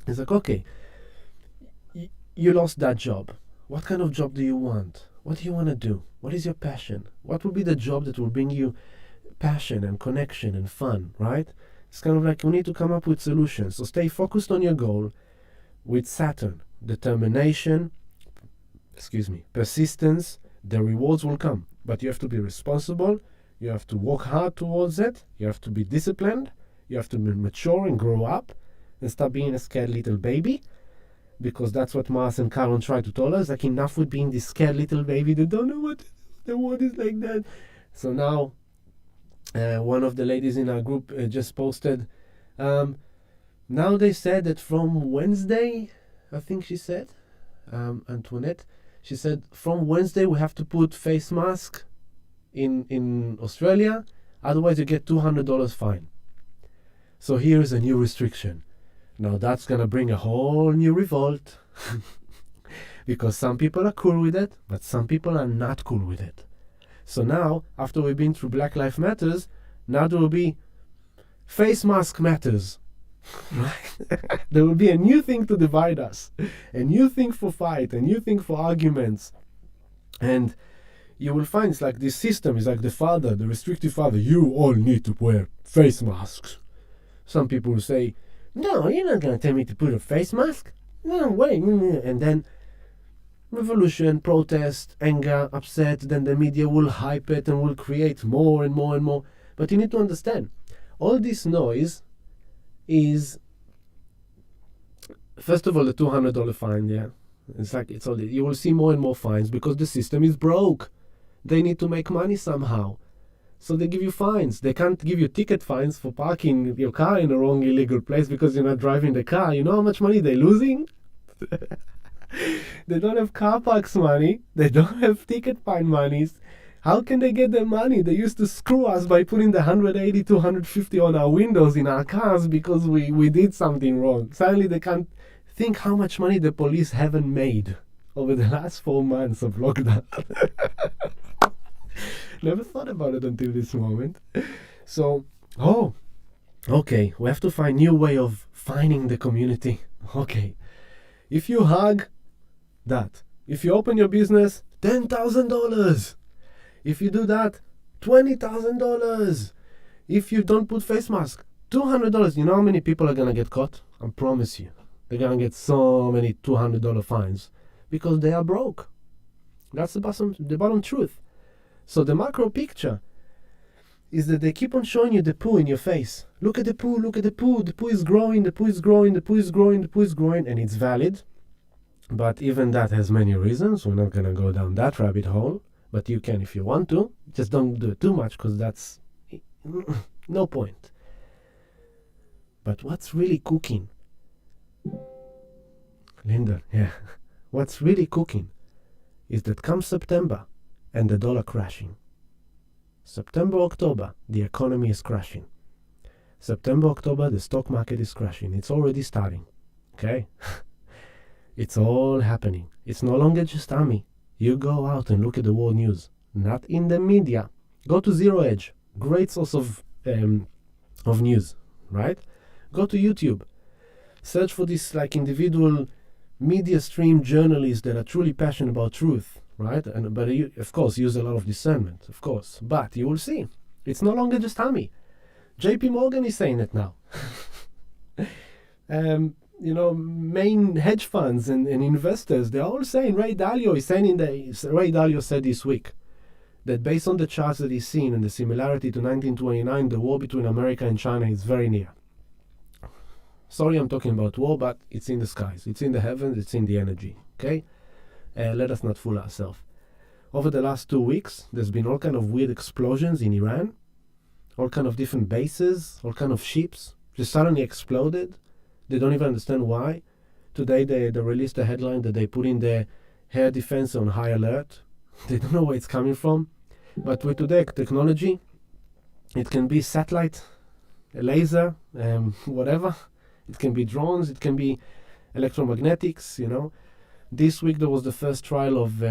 It's like, okay, you lost that job. What kind of job do you want? What do you want to do? What is your passion? What will be the job that will bring you passion and connection and fun, right? It's kind of like you need to come up with solutions. So stay focused on your goal with Saturn. Determination, persistence, the rewards will come. But you have to be responsible. You have to work hard towards it. You have to be disciplined. You have to be mature and grow up and stop being a scared little baby. Because that's what Mars and Chiron try to tell us. Like, enough with being this scared little baby that don't know what the world is like that. So now, one of the ladies in our group just posted, now they said that from Wednesday, I think she said, Antoinette, she said, from Wednesday we have to put face mask in Australia, otherwise you get $200 fine. So here is a new restriction. Now that's going to bring a whole new revolt because some people are cool with it, but some people are not cool with it. So now, after we've been through Black Lives Matters, now there will be face mask matters. Right? There will be a new thing to divide us, a new thing for fight, a new thing for arguments. And you will find it's like this system is like the restrictive father. You all need to wear face masks. Some people will say, no, you're not going to tell me to put a face mask. No, wait. And then revolution, protest, anger, upset, then the media will hype it and will create more and more and more. But you need to understand, all this noise is, first of all, the $200 fine, yeah. It's like, you will see more and more fines because the system is broke. They need to make money somehow. So they give you fines. They can't give you ticket fines for parking your car in a wrong illegal place because you're not driving the car. You know how much money they're losing? They don't have car parks money. They don't have ticket fine monies. How can they get their money? They used to screw us by putting the 180 to 150 on our windows in our cars because we did something wrong. Suddenly they can't think how much money the police haven't made over the last 4 months of lockdown. Never thought about it until this moment. So, okay, we have to find new way of finding the community. Okay, if you hug, that. If you open your business, $10,000. If you do that, $20,000. If you don't put face mask, $200. You know how many people are gonna get caught? I promise you, they're gonna get so many $200 fines because they are broke. That's the bottom truth. So the macro picture is that they keep on showing you the poo in your face. Look at the poo, look at the poo. The poo is growing, the poo is growing, the poo is growing, the poo is growing, and it's valid. But even that has many reasons. We're not going to go down that rabbit hole. But you can if you want to. Just don't do it too much, because that's no point. But what's really cooking? Linda, yeah. What's really cooking is that come September and the dollar crashing. September, October, the economy is crashing. September, October, the stock market is crashing. It's already starting. Okay? It's all happening. It's no longer just Ami. You go out and look at the world news. Not in the media. Go to Zero Edge. Great source of news, right? Go to YouTube. Search for this like individual media stream journalists that are truly passionate about truth, right? But you, of course, use a lot of discernment, of course. But you will see, it's no longer just Ami. JP Morgan is saying it now. Main hedge funds and investors, they're all saying, Ray Dalio said this week that based on the charts that he's seen and the similarity to 1929, the war between America and China is very near. Sorry, I'm talking about war, but it's in the skies. It's in the heavens. It's in the energy. Okay? Let us not fool ourselves. Over the last 2 weeks, there's been all kind of weird explosions in Iran. All kind of different bases. All kind of ships just suddenly exploded. They don't even understand why. Today, they released a headline that they put in the air defense on high alert. They don't know where it's coming from. But with today's technology, it can be satellite, a laser, whatever. It can be drones, it can be electromagnetics, This week there was the first trial of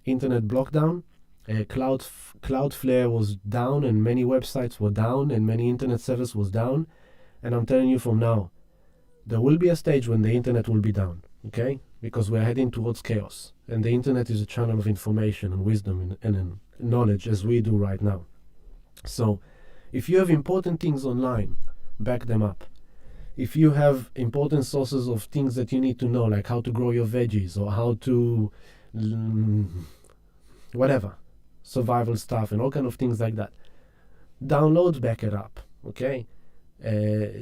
internet blockdown. Cloudflare was down and many websites were down and many internet servers was down. And I'm telling you from now, there will be a stage when the internet will be down, okay? Because we're heading towards chaos. And the internet is a channel of information and wisdom and knowledge as we do right now. So if you have important things online, back them up. If you have important sources of things that you need to know, like how to grow your veggies or how to, whatever, survival stuff and all kind of things like that, download, back it up, okay?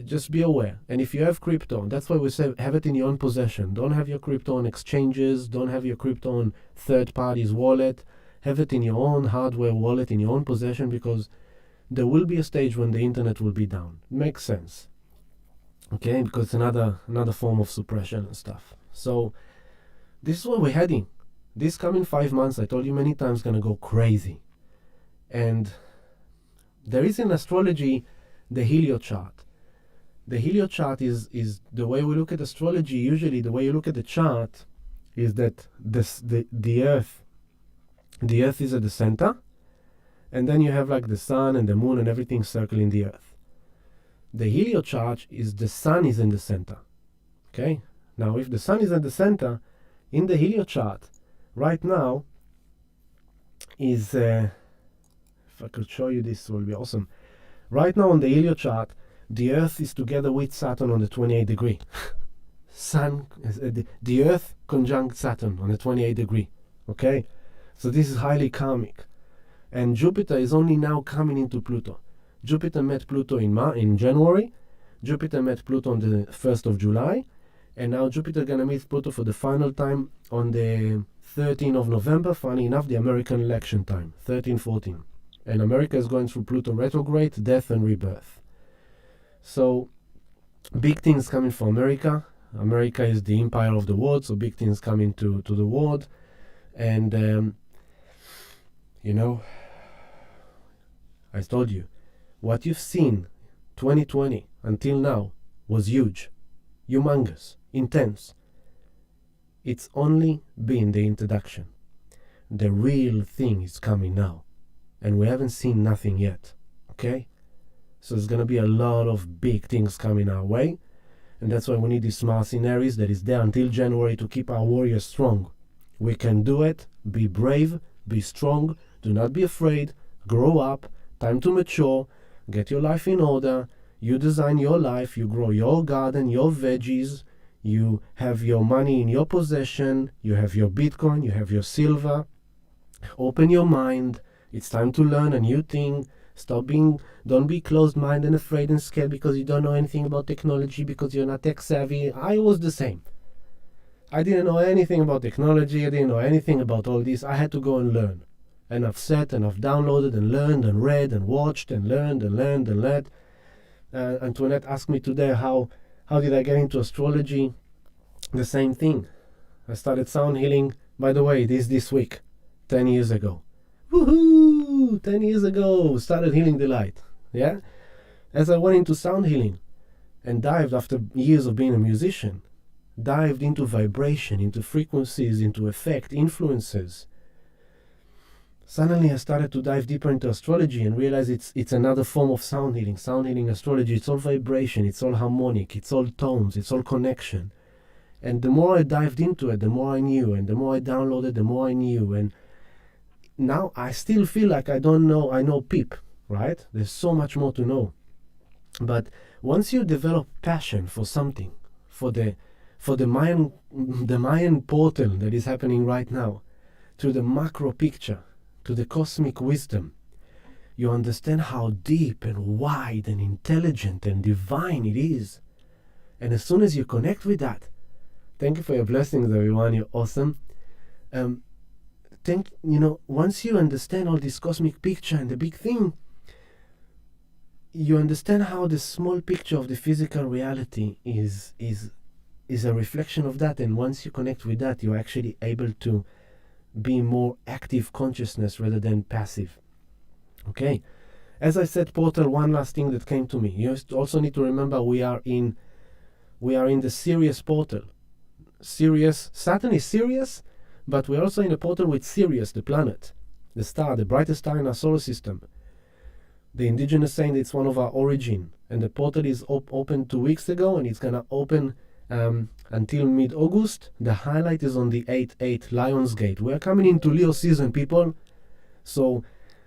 Just be aware. And if you have crypto, that's why we say have it in your own possession. Don't have your crypto on exchanges. Don't have your crypto on third parties' wallet. Have it in your own hardware wallet, in your own possession, because there will be a stage when the internet will be down. Makes sense. Okay, because it's another form of suppression and stuff. So this is where we're heading. This coming 5 months, I told you many times, gonna go crazy. And there is in astrology the heliochart. The heliochart is the way we look at astrology. Usually the way you look at the chart is that the earth is at the center, and then you have like the sun and the moon and everything circling the earth. The heliochart is the sun is in the center. Okay? Now, if the sun is at the center, in the heliochart, right now, is... if I could show you this, it will be awesome. Right now on the heliochart, the Earth is together with Saturn on the 28 degree. The Earth conjunct Saturn on the 28 degree. Okay? So this is highly karmic. And Jupiter is only now coming into Pluto. Jupiter met Pluto in January. Jupiter met Pluto on the 1st of July. And now Jupiter gonna meet Pluto for the final time on the 13th of November. Funny enough, the American election time, 13-14. And America is going through Pluto retrograde, death and rebirth. So big things coming for America. America is the empire of the world, so big things coming to the world. And, I told you, what you've seen 2020 until now was huge, humongous, intense. It's only been the introduction. The real thing is coming now. And we haven't seen nothing yet, okay? So there's going to be a lot of big things coming our way. And that's why we need this Mars in Aries that is there until January to keep our warriors strong. We can do it. Be brave. Be strong. Do not be afraid. Grow up. Time to mature. Get your life in order. You design your life. You grow your garden, your veggies. You have your money in your possession. You have your Bitcoin. You have your silver. Open your mind. It's time to learn a new thing. Don't be closed-minded and afraid and scared because you don't know anything about technology, because you're not tech savvy. I was the same. I didn't know anything about technology. I didn't know anything about all this. I had to go and learn. And I've sat and I've downloaded and learned and read and watched and learned and learned and learned. Antoinette asked me today how did I get into astrology? The same thing. I started sound healing, by the way, this week, 10 years ago. Woohoo! 10 years ago, started healing the light. Yeah? As I went into sound healing and dived, after years of being a musician, dived into vibration, into frequencies, into effect, influences. Suddenly I started to dive deeper into astrology and realize it's another form of sound healing. Sound healing astrology, it's all vibration, it's all harmonic, it's all tones, it's all connection. And the more I dived into it, the more I knew, and the more I downloaded, the more I knew. And now I still feel like I don't know, I know peep, right? There's so much more to know. But once you develop passion for something, for the Mayan portal that is happening right now, to the macro picture, to the cosmic wisdom, you understand how deep and wide and intelligent and divine it is. And as soon as you connect with that, thank you for your blessings, everyone. You're awesome. Once you understand all this cosmic picture and the big thing, you understand how the small picture of the physical reality is a reflection of that. And once you connect with that, you're actually able to be more active consciousness rather than passive. Okay. As I said, portal, one last thing that came to me. You also need to remember we are in the Sirius portal. Sirius, Saturn is Sirius, but we're also in a portal with Sirius, the planet, the star, the brightest star in our solar system. The indigenous saying it's one of our origin, and the portal is open 2 weeks ago, and it's gonna open until mid-August. The highlight is on the 8/8 Lion's Gate. We're coming into Leo season, people. So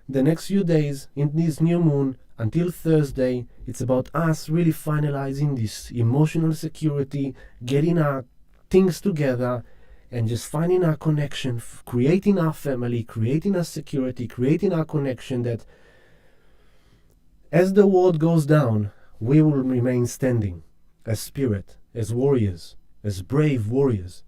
the next few days in this new moon until Thursday, it's about us really finalizing this emotional security, getting our things together, and just finding our connection, creating our family, creating our security, creating our connection, that as the world goes down, we will remain standing as spirit, as warriors, as brave warriors.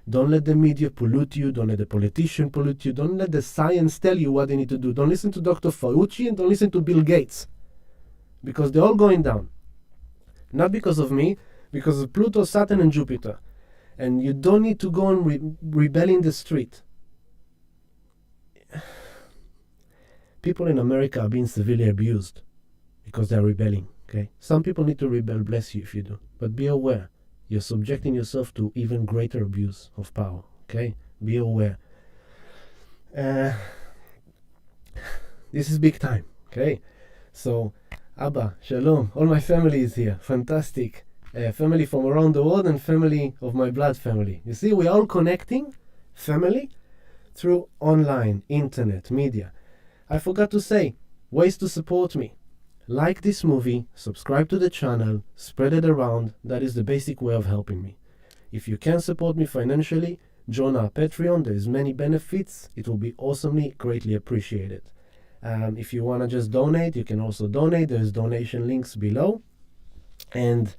Don't let the media pollute you. Don't let the politician pollute you. Don't let the science tell you what they need to do. Don't listen to Dr. Fauci and don't listen to Bill Gates, because they're all going down. Not because of me, because of Pluto, Saturn, and Jupiter. And you don't need to go and rebel in the street. People in America are being severely abused because they're rebelling. Okay, some people need to rebel. Bless you if you do, but be aware. You're subjecting yourself to even greater abuse of power. Okay, be aware. This is big time. Okay, so Abba, Shalom. All my family is here. Fantastic. Family from around the world and family of my blood family. You see, we're all connecting family through online, internet, media. I forgot to say, ways to support me. Like this movie, subscribe to the channel, spread it around. That is the basic way of helping me. If you can support me financially, join our Patreon. There's many benefits. It will be awesomely, greatly appreciated. If you want to just donate, you can also donate. There's donation links below. And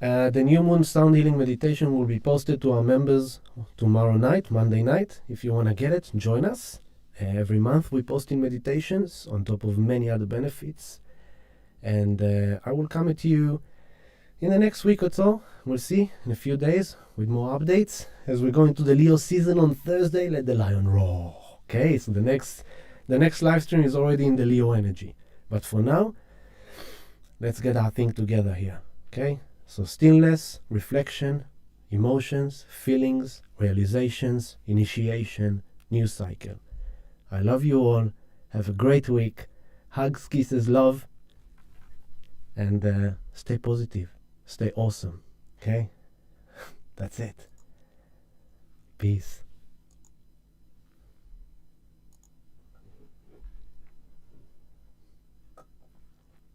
the new moon sound healing meditation will be posted to our members tomorrow night, Monday night. If you want to get it, join us. Every month we post in meditations on top of many other benefits. And I will come at you in the next week or so. We'll see in a few days with more updates. As we go into the Leo season on Thursday, let the lion roar. Okay, so the next live stream is already in the Leo energy. But for now, let's get our thing together here. Okay? So stillness, reflection, emotions, feelings, realizations, initiation, new cycle. I love you all. Have a great week. Hugs, kisses, love. And stay positive. Stay awesome. Okay? That's it. Peace.